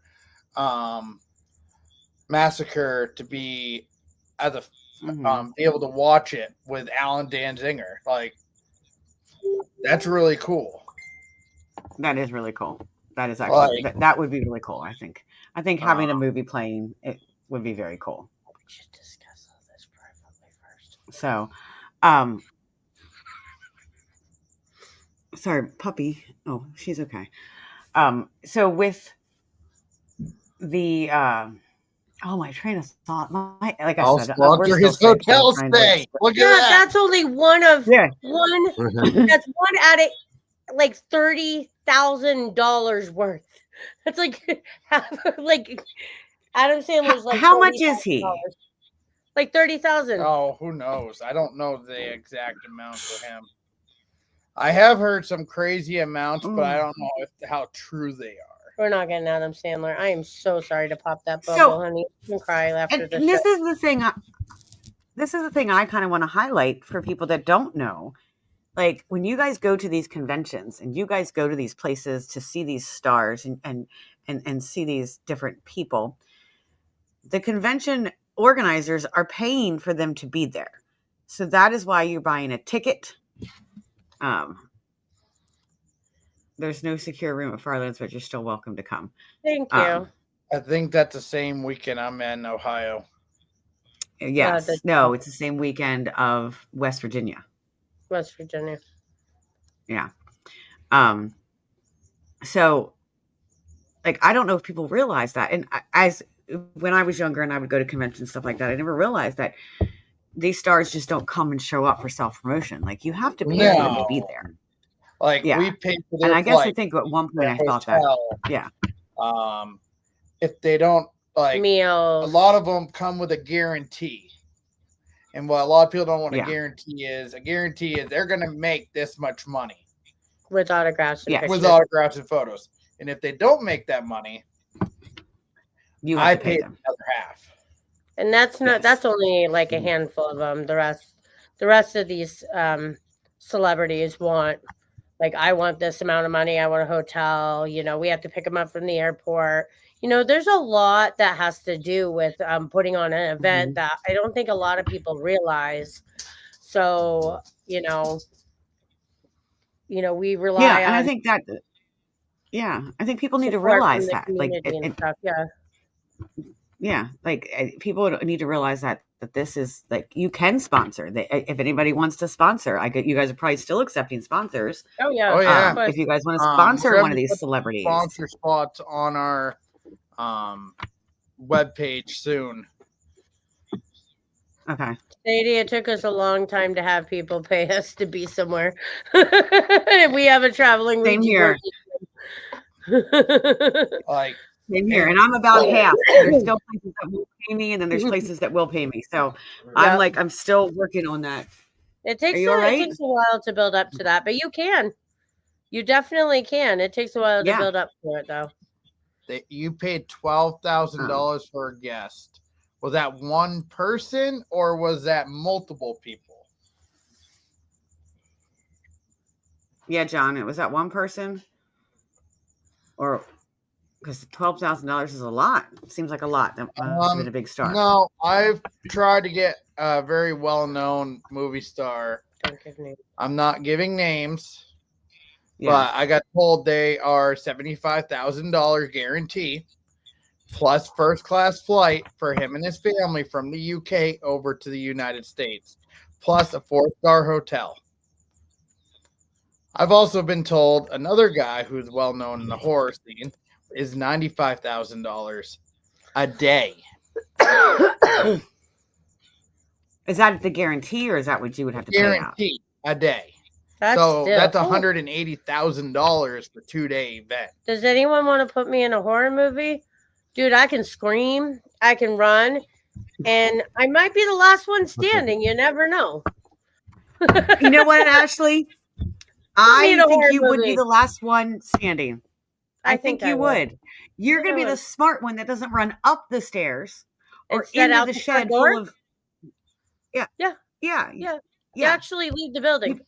massacre to be as a be able to watch it with Alan Danziger. Like, that's really cool. That is really cool. That is actually that would be really cool. I think having a movie playing it would be very cool. We should discuss all this privately first. So, sorry, puppy. Oh, she's okay. So with the my train of thought. Like I I'll said, sponsor his hotel stay. Look Yeah, at that. that's only one of Yeah. one. That's one out of like $30,000 worth. That's like like Adam Sandler's like How much is he? $30,000. Like 30,000. Oh, who knows? I don't know the exact amount for him. I have heard some crazy amounts, but I don't know how true they are. We're not getting Adam Sandler. I am so sorry to pop that bubble, So- honey. You can cry after this. And this is the thing. This is the thing I kind of want to highlight for people that don't know like when you guys go to these conventions and you guys go to these places to see these stars and see these different people, the convention organizers are paying for them to be there. So that is why you're buying a ticket. There's no secure room at Farlands, but you're still welcome to come. Thank you. I think that's the same weekend I'm in Ohio. Yes. No, it's the same weekend of West Virginia. West Virginia. Yeah. So like, I don't know if people realize that. And when I was younger and I would go to conventions and stuff like that, I never realized that these stars just don't come and show up for self-promotion. Like, you have to pay for them to be there. Like, we paid for their and I guess I think at one point I thought that. Yeah. If they don't, like, meals, a lot of them come with a guarantee. And what a lot of people don't want a guarantee is they're going to make this much money. With autographs and pictures. With autographs and photos. And if they don't make that money, I pay the other half. And that's not that's only like a handful of them. The rest of these celebrities want, like, I want this amount of money, I want a hotel, you know, we have to pick them up from the airport. You know, there's a lot that has to do with putting on an event that I don't think a lot of people realize. So, you know, we rely on. And I think that, I think people need to realize that. Like, stuff, like people need to realize that this is, like, you can sponsor. If anybody wants to sponsor, you guys are probably still accepting sponsors. Oh yeah. If you guys want to sponsor one of these celebrities, sponsor spots on our webpage soon. Okay. Sadie, it took us a long time to have people pay us to be somewhere. We have a traveling. Same here. Like, same here, and I'm about half. There's still places that won't pay me, and then there's places that will pay me. So I'm still working on that. It takes a while to build up to that, but you can. You definitely can. It takes a while to build up to it, though. You paid $12,000 for a guest. Was that one person or was that multiple people? Yeah, John, it was that one person, or because $12,000 is a lot. It seems like a lot. That must have been a big star. No, I've tried to get a very well-known movie star. Don't give names. I'm not giving names, but I got told they are $75,000 guarantee, plus first-class flight for him and his family from the UK over to the United States, plus a 4-star hotel. I've also been told another guy who's well-known in the horror scene is $95,000 a day. Is that the guarantee, or is that what you would have to pay out? Guarantee a day. That's $180,000 for 2-day event. Does anyone want to put me in a horror movie? Dude, I can scream, I can run, and I might be the last one standing. You never know. You know what, Ashley? I think you would be the last one standing. I think you would. You're going to be the smart one that doesn't run up the stairs or into the shed full of. Yeah. You actually leave the building.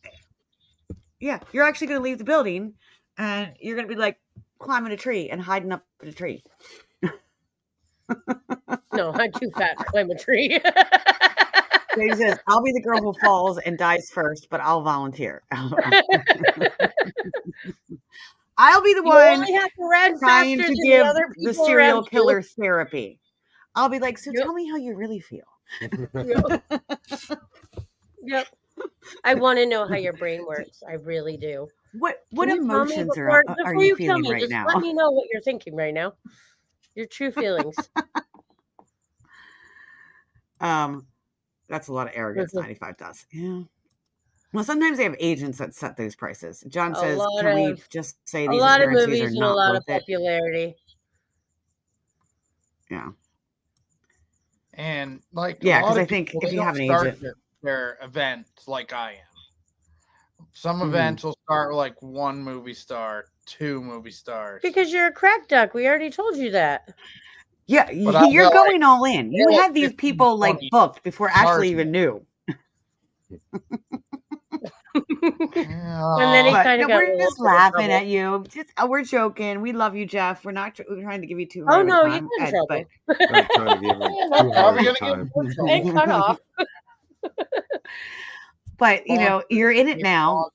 You're actually going to leave the building, and you're going to be like climbing a tree and hiding up in a tree. No, I'm too fat to climb a tree. He says, I'll be the girl who falls and dies first, but I'll volunteer. I'll be the one trying to give the serial killer therapy. I'll be like, so tell me how you really feel. Yep. I want to know how your brain works. I really do. What emotions are you feeling right now? Let me know what you're thinking right now. Your true feelings. That's a lot of arrogance. 95 does. Yeah. Well, sometimes they have agents that set those prices. John says, "Can we just say these guarantees are not worth it?" A lot of movies and a lot of popularity. Yeah. And like, because I think if you have an agent, their events like I am. Some events will start with like 1 movie star, 2 movie stars. Because you're a crack duck. We already told you that. Yeah, you're going all in. You had these people like booked before Ashley even knew. And then he But kind no, of got we're in a little just bit of laughing trouble. at you. Just we're joking. We love you, Jeff. We're not we're trying to give you too Oh hard of a no, you time, got in trouble. Not trying to give him I'm too hard probably of a gonna get time. more trouble. And cut off. but you know, you're in it now.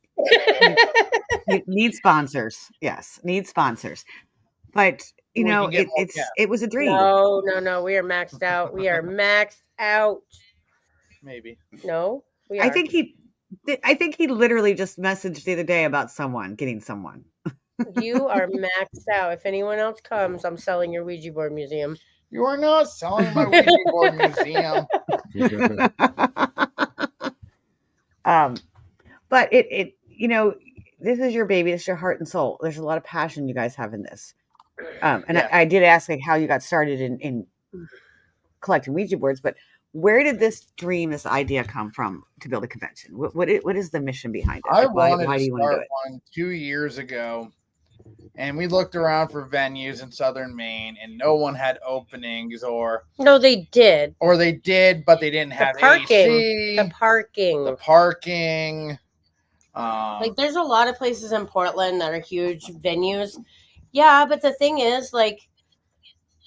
You need sponsors. Yes, need sponsors. But you We know, can get more it was a dream. No. We are maxed out. We are maxed out. maybe. No, we I are. think he literally just messaged the other day about someone getting someone. You are maxed out. If anyone else comes, I'm selling your Ouija board museum. You are not selling my Ouija board museum. But it you know, this is your baby. This is your heart and soul. There's a lot of passion you guys have in this. And Yeah. I did ask like how you got started in collecting Ouija boards, but where did this dream, this idea come from to build a convention? What is the mission behind it? I Like, wanted why to do you want to do start it? one 2 years ago, and we looked around for venues in southern Maine, and no one had openings, or No, they did. they did, but they didn't The have parking. AC, The parking. the parking. Like, there's a lot of places in Portland that are huge venues. Yeah, but the thing is, like,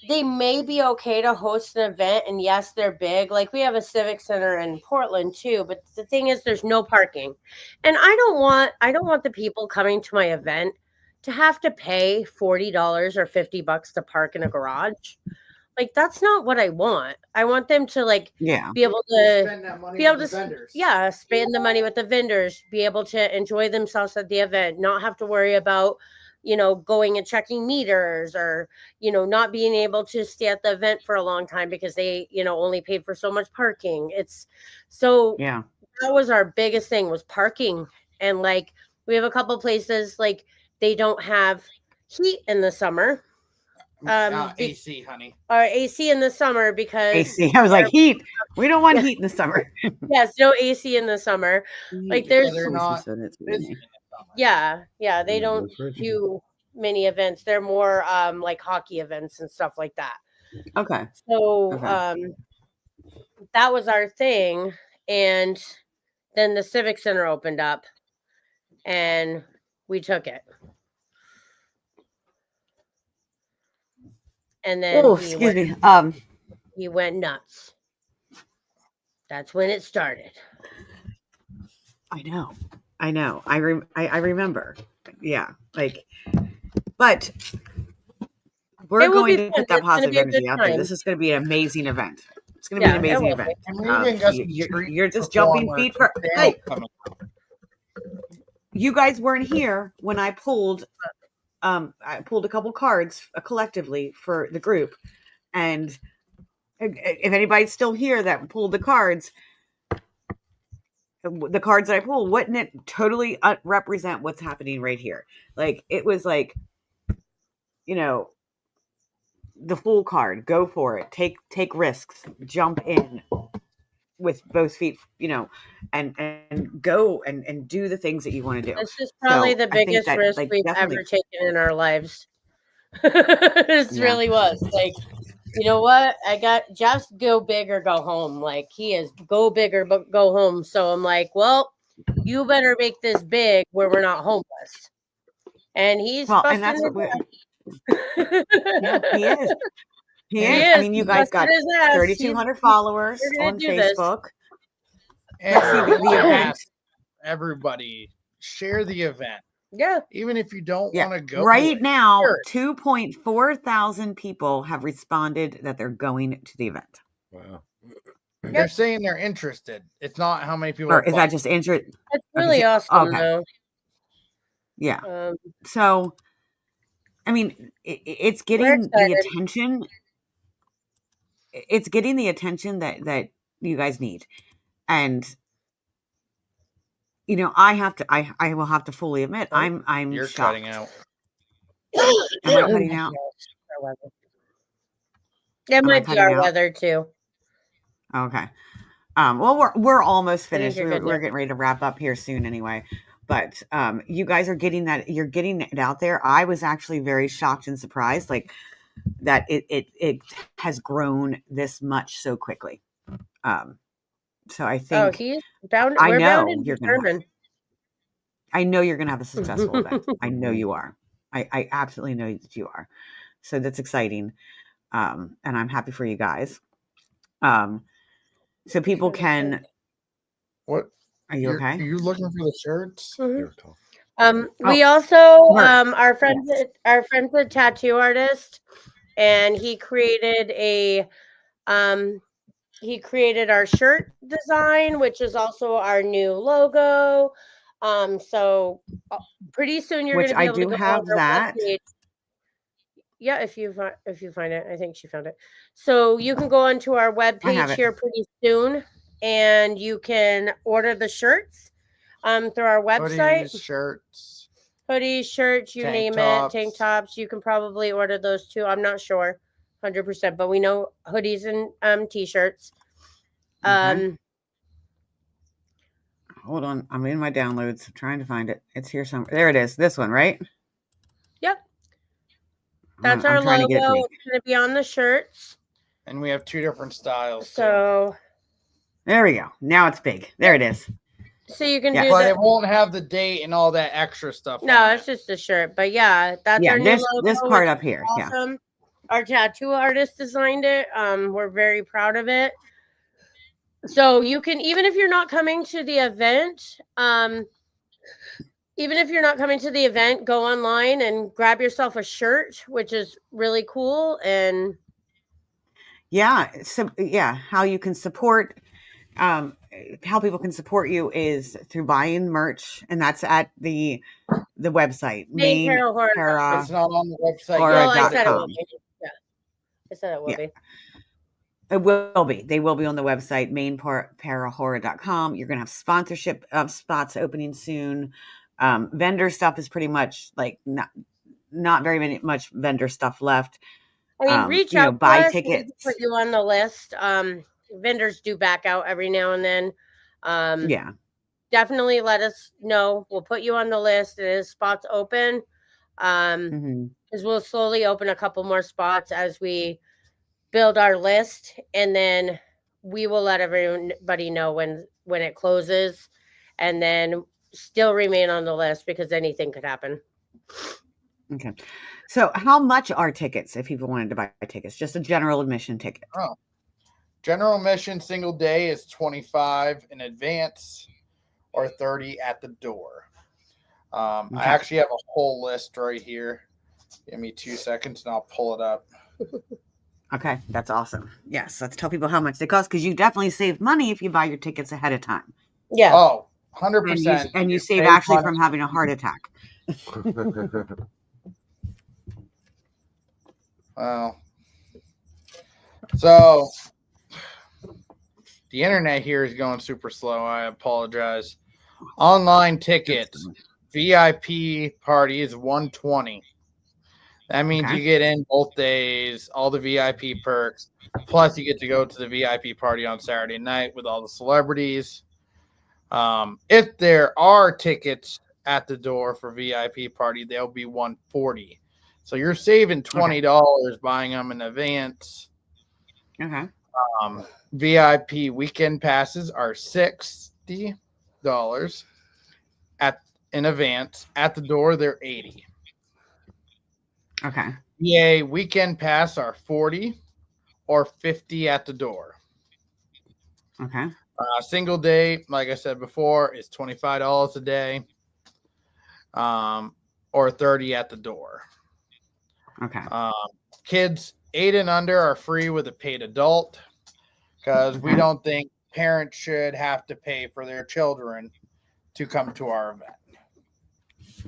they may be okay to host an event, and yes, they're big. Like, we have a civic center in Portland too, but the thing is, there's no parking, and I don't want the people coming to my event to have to pay $40 or $50 to park in a garage. Like, that's not what I want. I want them to like Yeah. be able to spend that money be able with to the vendors. yeah, spend the money with the vendors, be able to enjoy themselves at the event, not have to worry about, going and checking meters, or, not being able to stay at the event for a long time because they, only paid for so much parking. It's so Yeah. that was our biggest thing, was parking. And like, we have a couple places, like, they don't have heat in the summer. AC, honey. Our AC in the summer because AC. I was like, heat. We don't want heat in the summer. yes, no AC in the summer. Like, there's they're not busy in the summer. yeah, they Mm, don't that's right. do many events. They're more like hockey events and stuff like that. Okay. So Okay. that was our thing. And then the Civic Center opened up and we took it. And then Oh, excuse me. he went nuts. That's when it started. I know. I remember. Yeah. Like, but we're going to put that positive energy out there. This is going to be an amazing event. It's going to be an amazing event. And we even got some You're just jumping feet for. Hey, you guys weren't here when I pulled a couple cards collectively for the group, and if anybody's still here that pulled the cards that I pulled, wouldn't it totally represent what's happening right here? Like, it was like, the Fool card, go for it, take risks, jump in with both feet, and go and do the things that you want to do. This is probably the biggest risk we've ever taken in our lives. This really was. Like, you know what? I got Jeff's go big or go home. Like, he is go big or go home. So I'm like, well, you better make this big where we're not homeless. And he's and that's what he is. He is. I mean, you guys got 3,200 followers on Facebook. And the event. Everybody, share the event. Yeah. Even if you don't want to go. Right now, 2.4 thousand people have responded that they're going to the event. Wow. They're saying they're interested. It's not how many people. Or is that just interest? It's really awesome, though. Yeah. So, I mean, it's getting the attention. It's getting the attention that you guys need, and I will have to fully admit, I'm You're shocked. cutting out. Am I cutting out? It might be our weather too. Okay. Well, we're almost finished. We're getting ready to wrap up here soon anyway. But you guys are getting that. You're getting it out there. I was actually very shocked and surprised, like that it has grown this much so quickly. So I think. Oh, he's bound. I know you're going to. I know you're going to have a successful event. I know you are. I absolutely know that you are. So that's exciting. And I'm happy for you guys. So people can. What? Are you okay? Are you looking for the shirts? Mhm. Oh, We also merch. our friend's a tattoo artist, and he created our shirt design, which is also our new logo. So pretty soon you're Which going to be I able to do go on have our that. webpage. Yeah, if you find it, I think she found it. So you can go onto our I have webpage it. here pretty soon, and you can order the shirts through our website. Hoodies, shirts, Hoodies, shirts, you tank name it, tank tops. tops. You can probably order those too. I'm not sure, 100%, but we know hoodies and t-shirts. Okay. Hold on. I'm in my downloads. I'm trying to find it. It's here somewhere. There it is. This one, right? Yep, that's our I'm trying to get it logo. big. It's going to be on the shirts. And we have 2 different styles too. So There we go. Now it's big. There it is. you can Yeah. do But that. it won't have the date and all that extra stuff. No, on it's it. just a shirt. But yeah, that's Yeah. our new This logo. part It's up here. Yeah. awesome. Our tattoo artist designed it. We're very proud of it. So you can, even if you're not coming to the event, go online and grab yourself a shirt, which is really cool. And Yeah. So yeah, how you can support how people can support you is through buying merch, and that's at the website, Maine Maine Paranormal. It's not on the website Well, yet. I said it will Paranormal.com. be. Yeah, I said it will be. It will be. They will be on the website, mainparahorror.com. You're going to have sponsorship spots opening soon. Vendor stuff is pretty much like not very much vendor stuff left. I mean, reach You know, out to buy us. We can tickets. put you on the list. Vendors do back out every now and then. Yeah. Definitely let us know. We'll put you on the list. There's spots open. Because we'll slowly open a couple more spots as we build our list, and then we will let everybody know when it closes, and then still remain on the list because anything could happen. Okay. So how much are tickets if people wanted to buy tickets? Just a general admission ticket. Oh. General admission single day is $25 in advance or $30 at the door. I actually have a whole list right here. Give me 2 seconds and I'll pull it up. Okay, that's awesome. Yes, let's tell people how much they cost, because you definitely save money if you buy your tickets ahead of time. Yeah. Oh, 100%. And you save actually from having a heart attack. Well, so the internet here is going super slow. I apologize. Online tickets, VIP party is $120. That means you get in both days, all the VIP perks. Plus, you get to go to the VIP party on Saturday night with all the celebrities. If there are tickets at the door for VIP party, they'll be $140. So you're saving $20 buying them in advance. Okay. VIP weekend passes are $60 in advance. At the door, they're $80. Okay. VA weekend pass are $40 or $50 at the door. Okay. Single day, like I said before, is $25 a day, or $30 at the door. Okay. Kids 8 and under are free with a paid adult, because we don't think parents should have to pay for their children to come to our event.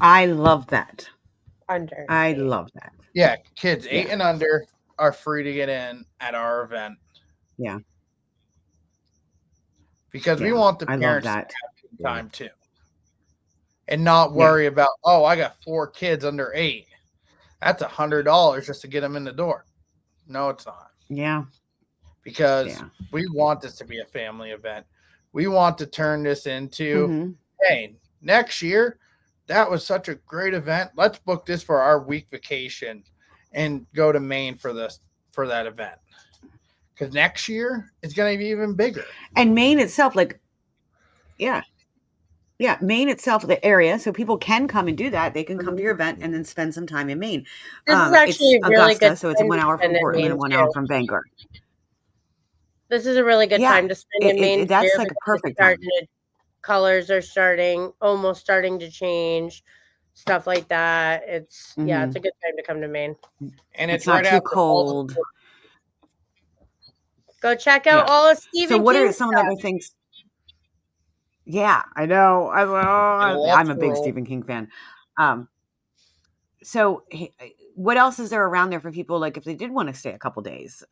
I love that. I love that. Yeah, kids 8 and under are free to get in at our event. Yeah. Because we want the parents to have time too. And not worry about, oh, I got 4 kids under 8. That's $100 just to get them in the door. No, it's not. Yeah. Because we want this to be a family event. We want to turn this into, hey, next year, that was such a great event. Let's book this for our week vacation and go to Maine for that event. Because next year it's going to be even bigger. And Maine itself, like, Yeah, Maine itself, the area, so people can come and do that. They can come to your event and then spend some time in Maine. This is It's actually a really good Augusta, so it's time 1 to hour from spend in Portland Maine and 1 hour too. from Bangor. This is a really good Yeah, time to spend in Maine that's too like a because it's perfect time. starting to, colors are almost starting to change, stuff like that. It's Mhm. a good time to come to Maine. And It's it's not right too after all the cold. Go check Yeah. out all of So Stephen what are King's some of the stuff. other things? Yeah, I know. I'm a big electoral. Stephen King fan. Um, so what else is there around there for people, like if they did want to stay a couple days,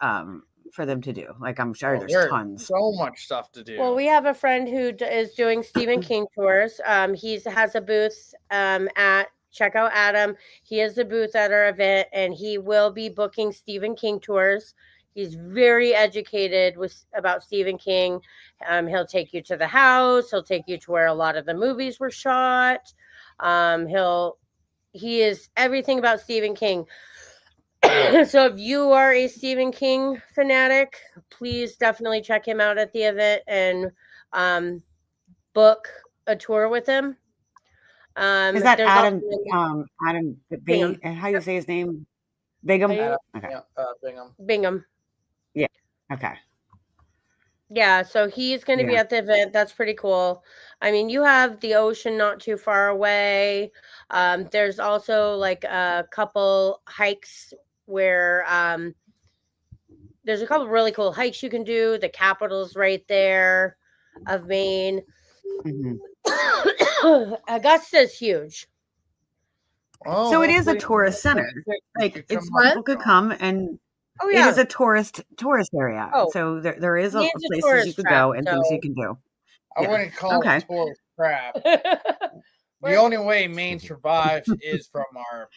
for them to do? Like I'm sure Oh, there's there's tons. so much stuff to do. Well, we have a friend who is doing Stephen King tours. He has a booth at check out Adam. He has a booth at our event, and he will be booking Stephen King tours. He's very educated about Stephen King. He'll take you to the house. He'll take you to where a lot of the movies were shot. He is everything about Stephen King. So if you are a Stephen King fanatic, please definitely check him out at the event and book a tour with him. Is that There's also Adam Bingham. how do you say his name? How Bigham? you- Okay. Bingham. Bingham. Yeah. Okay. Yeah, so he's going to be Yeah. at the event. That's pretty cool. I mean, you have the ocean not too far away. There's also like a couple hikes where there's a couple really cool hikes you can do. The Capitol's right there of Maine. Mhm. Augusta's huge. Well, So it is a hopefully tourist center. Like it's people could come and Oh it yeah. is a tourist area. Oh, So there is Maine's a places you tourist could trap, go and things you can do. I Yeah. wouldn't call Okay. it tourist crap. The only way Maine survives is from our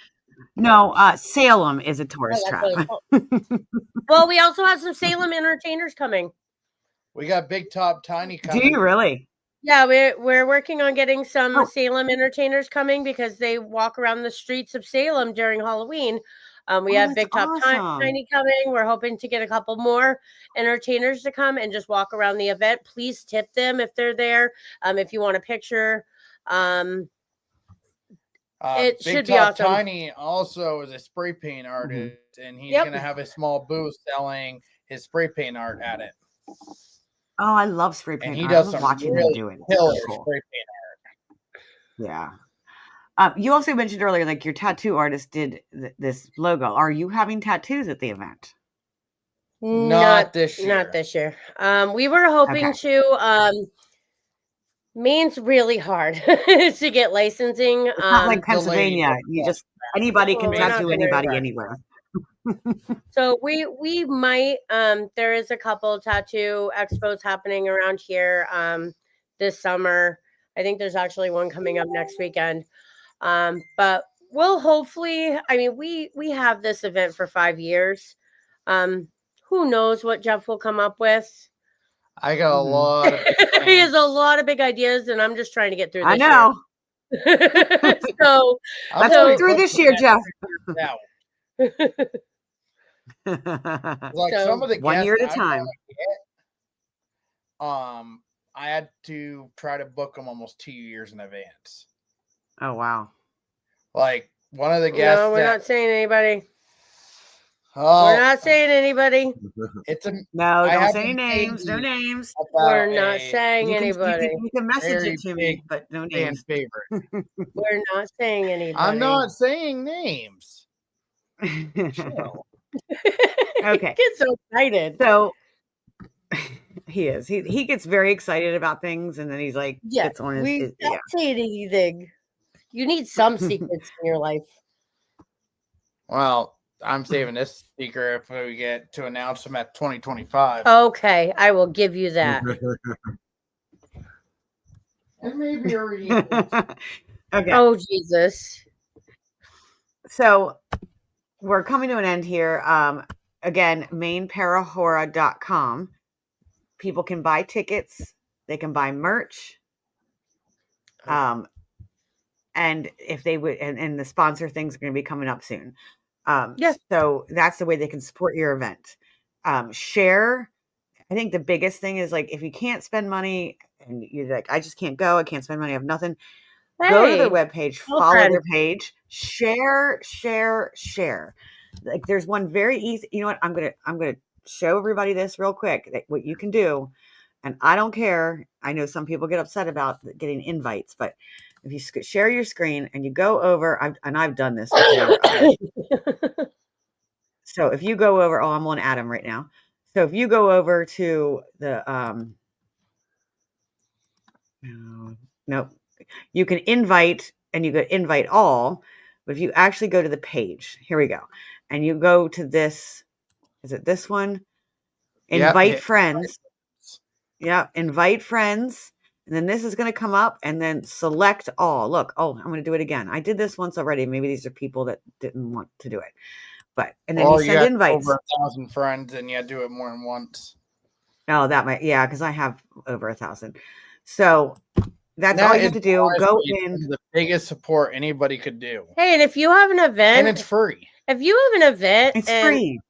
No, Salem is a tourist that's trap. what it's called. Well, we also have some Salem entertainers coming. We got Big Top Tiny Do coming. you really? Yeah, we're working on getting some Oh. Salem entertainers coming because they walk around the streets of Salem during Halloween. We Oh, have that's Big Top awesome. Tiny coming. We're hoping to get a couple more entertainers to come and just walk around the event. Please tip them if they're there. If you want a picture, it Big should be Top awesome. Tiny also is a spray paint artist, and he's going to have a small booth selling his spray paint art at it. Oh, I love spray paint. And he art. does I love some watching really him do it. It's killer so cool. spray paint art. Yeah. You also mentioned earlier, like your tattoo artist did this logo. Are you having tattoos at the event? Not this year. Not this year. We were hoping to. Maine's really hard to get licensing. It's not like Pennsylvania. You just anybody can Well, we're not tattoo gonna- anybody anywhere. So we might. There is a couple tattoo expos happening around here this summer. I think there's actually one coming up next weekend. But we'll hopefully. I mean, we have this event for 5 years. Who knows what Jeff will come up with? I got a lot of He has a lot of big ideas, and I'm just trying to get through this I know. year. So let's get through this year, Jeff. Now, Like like some of the 1 year at a guests I time. wanna get, I had to try to book them almost 2 years in advance. Oh wow. Like one of the guests. No, we're not saying anybody. Oh, We're not saying anybody. It's a No, I don't have say any been names. No thinking names. We're about not a saying anybody. You can message very it to big me, but no fan names. favorite. We're not saying anybody. I'm not saying names. Okay. He gets so excited. So he is. He gets very excited about things, and then he's like, Yeah, it's on we his not saying anything. You need some secrets in your life. Well, I'm saving this speaker if we get to announce them at 2025. Okay, I will give you that. And maybe already. Okay. Oh Jesus. So we're coming to an end here. Again, maineparanormal.com. People can buy tickets. They can buy merch. And if they would, and the sponsor things are going to be coming up soon. Yes. So that's the way they can support your event. Share. I think the biggest thing is like, if you can't spend money and you're like, I just can't go. I can't spend money. I have nothing. Go to their Hey, webpage, tell a follow friend. their page, share. Like there's one very easy. You know what? I'm gonna show everybody this real quick. What you can do, and I don't care. I know some people get upset about getting invites, but if you share your screen and you go over, I've done this before. So if you go over, I'm on Adam right now. So if you go over to the nope. You can invite and you go invite all, but if you actually go to the page, here we go. And you go to this, is it this one? Invite friends. Yeah, invite friends. And then this is going to come up and then select all. Look, I'm going to do it again. I did this once already. Maybe these are people that didn't want to do it. But, and then you send invites. Over 1,000 friends and you do it more than once. Oh, that might, yeah, because I have over 1,000. So that's all you have to do. Go in. The biggest support anybody could do. Hey, and if you have an event, and it's free. If you have an event, it's free.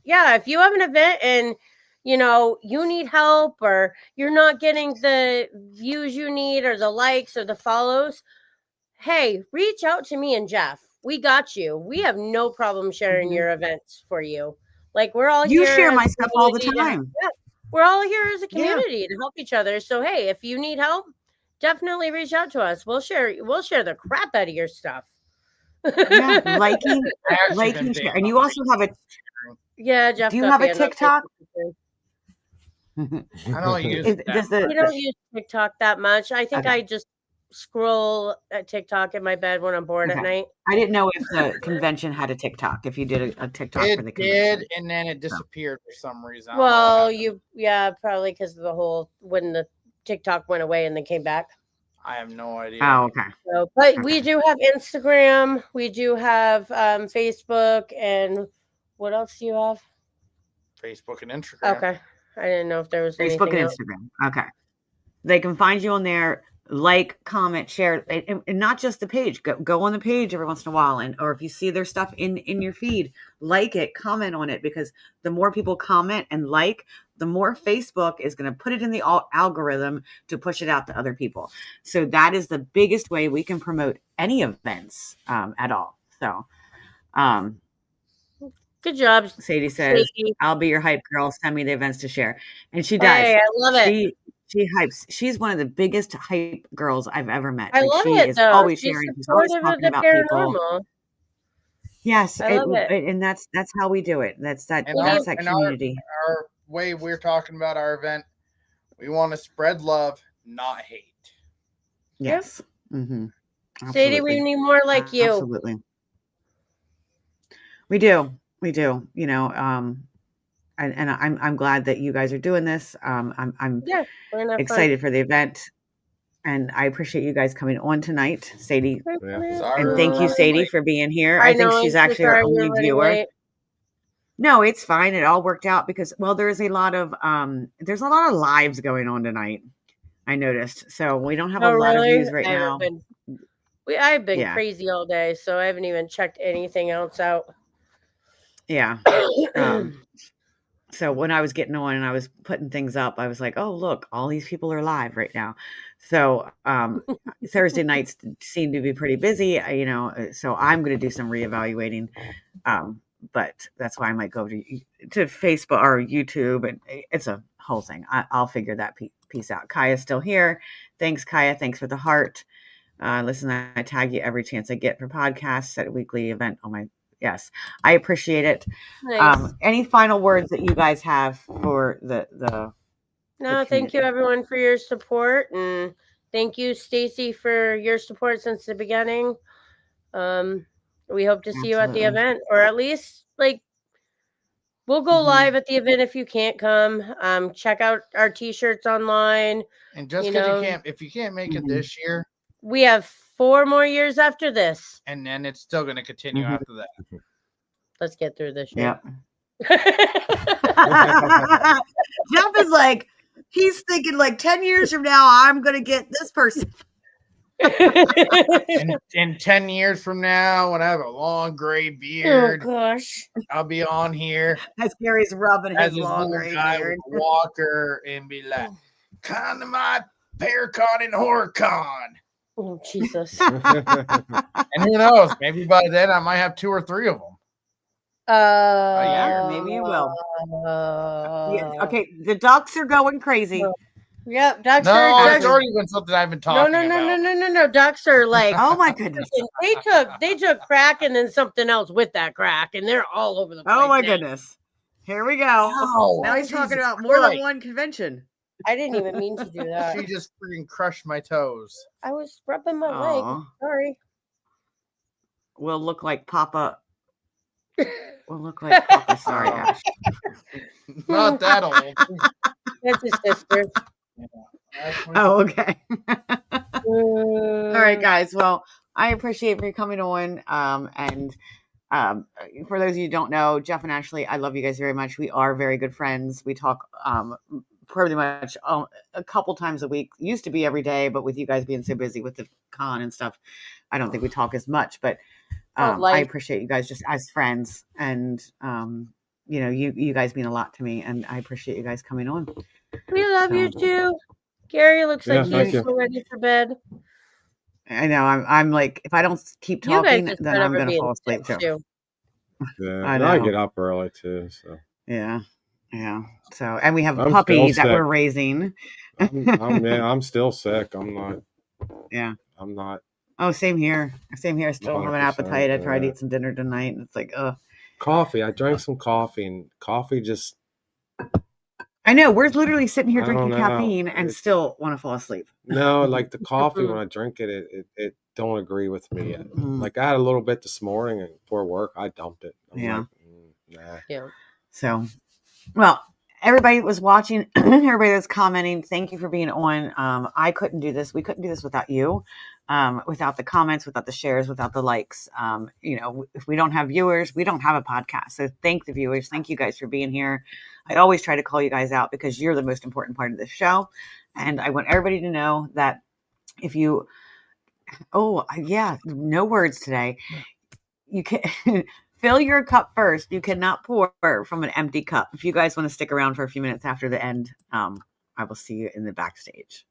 Yeah, if you have an event and you need help or you're not getting the views you need or the likes or the follows, hey, reach out to me and Jeff. We got you. We have no problem sharing your events for you. Like we're all here. You share my stuff all the time. We're all here as a community to help each other. So hey, if you need help, definitely reach out to us. We'll share the crap out of your stuff. Yeah, liking, share. And you also have a Jeff. Do you have a TikTok? I don't use We don't use TikTok that much. I think I just scroll at TikTok in my bed when I'm bored at night. I didn't know if the convention had a TikTok. If you did a TikTok for the convention, it did, and then it disappeared for some reason. Well, probably because of the whole when the TikTok went away and then came back. I have no idea. Oh, okay. So, but we do have Instagram. We do have Facebook, and what else do you have? Facebook and Instagram. Okay, I didn't know if there was Facebook and else. Instagram. Okay, they can find you on there. Like, comment, share, and not just the page. Go on the page every once in a while, or if you see their stuff in your feed, like it, comment on it, because the more people comment and like, the more Facebook is going to put it in the algorithm to push it out to other people. So that is the biggest way we can promote any events at all. So, good job. Sadie says, "I'll be your hype girl. Send me the events to share," and she does. Hey, I love it. She hypes. She's one of the biggest hype girls I've ever met. I love she it, is though. Always she's sharing. She's always talking about people. Yes, I love it. And that's how we do it. That's that community. Our way we're talking about our event, we want to spread love, not hate. Yes. Mm-hmm. Sadie, we need more like you. Absolutely. We do. And I'm glad that you guys are doing this. I'm excited for the event, and I appreciate you guys coming on tonight, Sadie. And thank you, Sadie, for being here. I think she's actually our only viewer. Late. No, it's fine. It all worked out because there's a lot of lives going on tonight. I noticed, so we don't have a lot of views right now. I've been crazy all day, so I haven't even checked anything else out. Yeah. So when I was getting on and I was putting things up, I was like, oh, look, all these people are live right now. So Thursday nights seem to be pretty busy, so I'm going to do some reevaluating. But that's why I might go to Facebook or YouTube, and it's a whole thing. I'll figure that piece out. Kaya's still here. Thanks, Kaya. Thanks for the heart. Listen, I tag you every chance I get for podcasts at a weekly event on my. Yes, I appreciate it. Nice. Any final words that you guys have for the No, thank you everyone for your support, and thank you, Stacy, for your support since the beginning. We hope to see you at the event, or at least we'll go live at the event if you can't come. Check out our t-shirts online. And just because if you can't make it this year, we have 4 more years after this. And then it's still going to continue after that. Let's get through this year. Yep. Jeff is he's thinking 10 years from now, I'm going to get this person. In 10 years from now, when I have a long gray beard, oh gosh, I'll be on here. As Gary's rubbing his long gray beard. Walker and be like, come to my ParaCon and HorrorCon. Oh, Jesus. And who knows? Maybe by then I might have 2 or 3 of them. Yeah, maybe you will. Yeah, okay, the ducks are going crazy. Yep, ducks No, are. it's already been something I've been talking about. No. Ducks are like. Oh my goodness. They took crack and then something else with that crack, and they're all over the place. Oh my now. goodness. Here we go. Ow, Now he's talking Jesus about more than Christ. one convention. I didn't even mean to do that. She just freaking crushed my toes. I was rubbing my Aw. leg. Sorry. We'll look like Papa. We'll look like Papa. Sorry, Ash. Not that old. That's his sister. Oh, okay. All right, All guys. Well, I appreciate you coming on. And for those of you who don't know, Jeff and Ashley, I love you guys very much. We are very good friends. We talk pretty much a couple times a week. Used to be every day, but with you guys being so busy with the con and stuff, I don't think we talk as much. But I appreciate you guys just as friends, and you guys mean a lot to me, and I appreciate you guys coming on. We love you too. Gary looks like Yeah, he's so ready for bed. I know. I'm like, if I don't keep talking, just then better I'm gonna be fall asleep sick, too. Yeah, I and I know. get up early too. So Yeah. So, and we have a I'm puppy still that we're sick. raising. I'm still sick. I'm not. Yeah. I'm not. Oh, same here. Same here. I still don't have an 100%, appetite. I tried to yeah. eat some dinner tonight, and it's like, Coffee. I drank some coffee, and coffee just. I know. We're literally sitting here I don't drinking know. caffeine and still want to fall asleep. No, like the coffee when I drink it, it don't agree with me yet. Like I had a little bit this morning, and before work, I dumped it. I'm Yeah. like, nah. Yeah. So, well, everybody that was watching, everybody that's commenting, thank you for being on. I couldn't do this. We couldn't do this without you, without the comments, without the shares, without the likes. If we don't have viewers, we don't have a podcast. So thank the viewers. Thank you guys for being here. I always try to call you guys out because you're the most important part of this show. And I want everybody to know that if you, no words today. You can fill your cup first. You cannot pour from an empty cup. If you guys want to stick around for a few minutes after the end, I will see you in the backstage.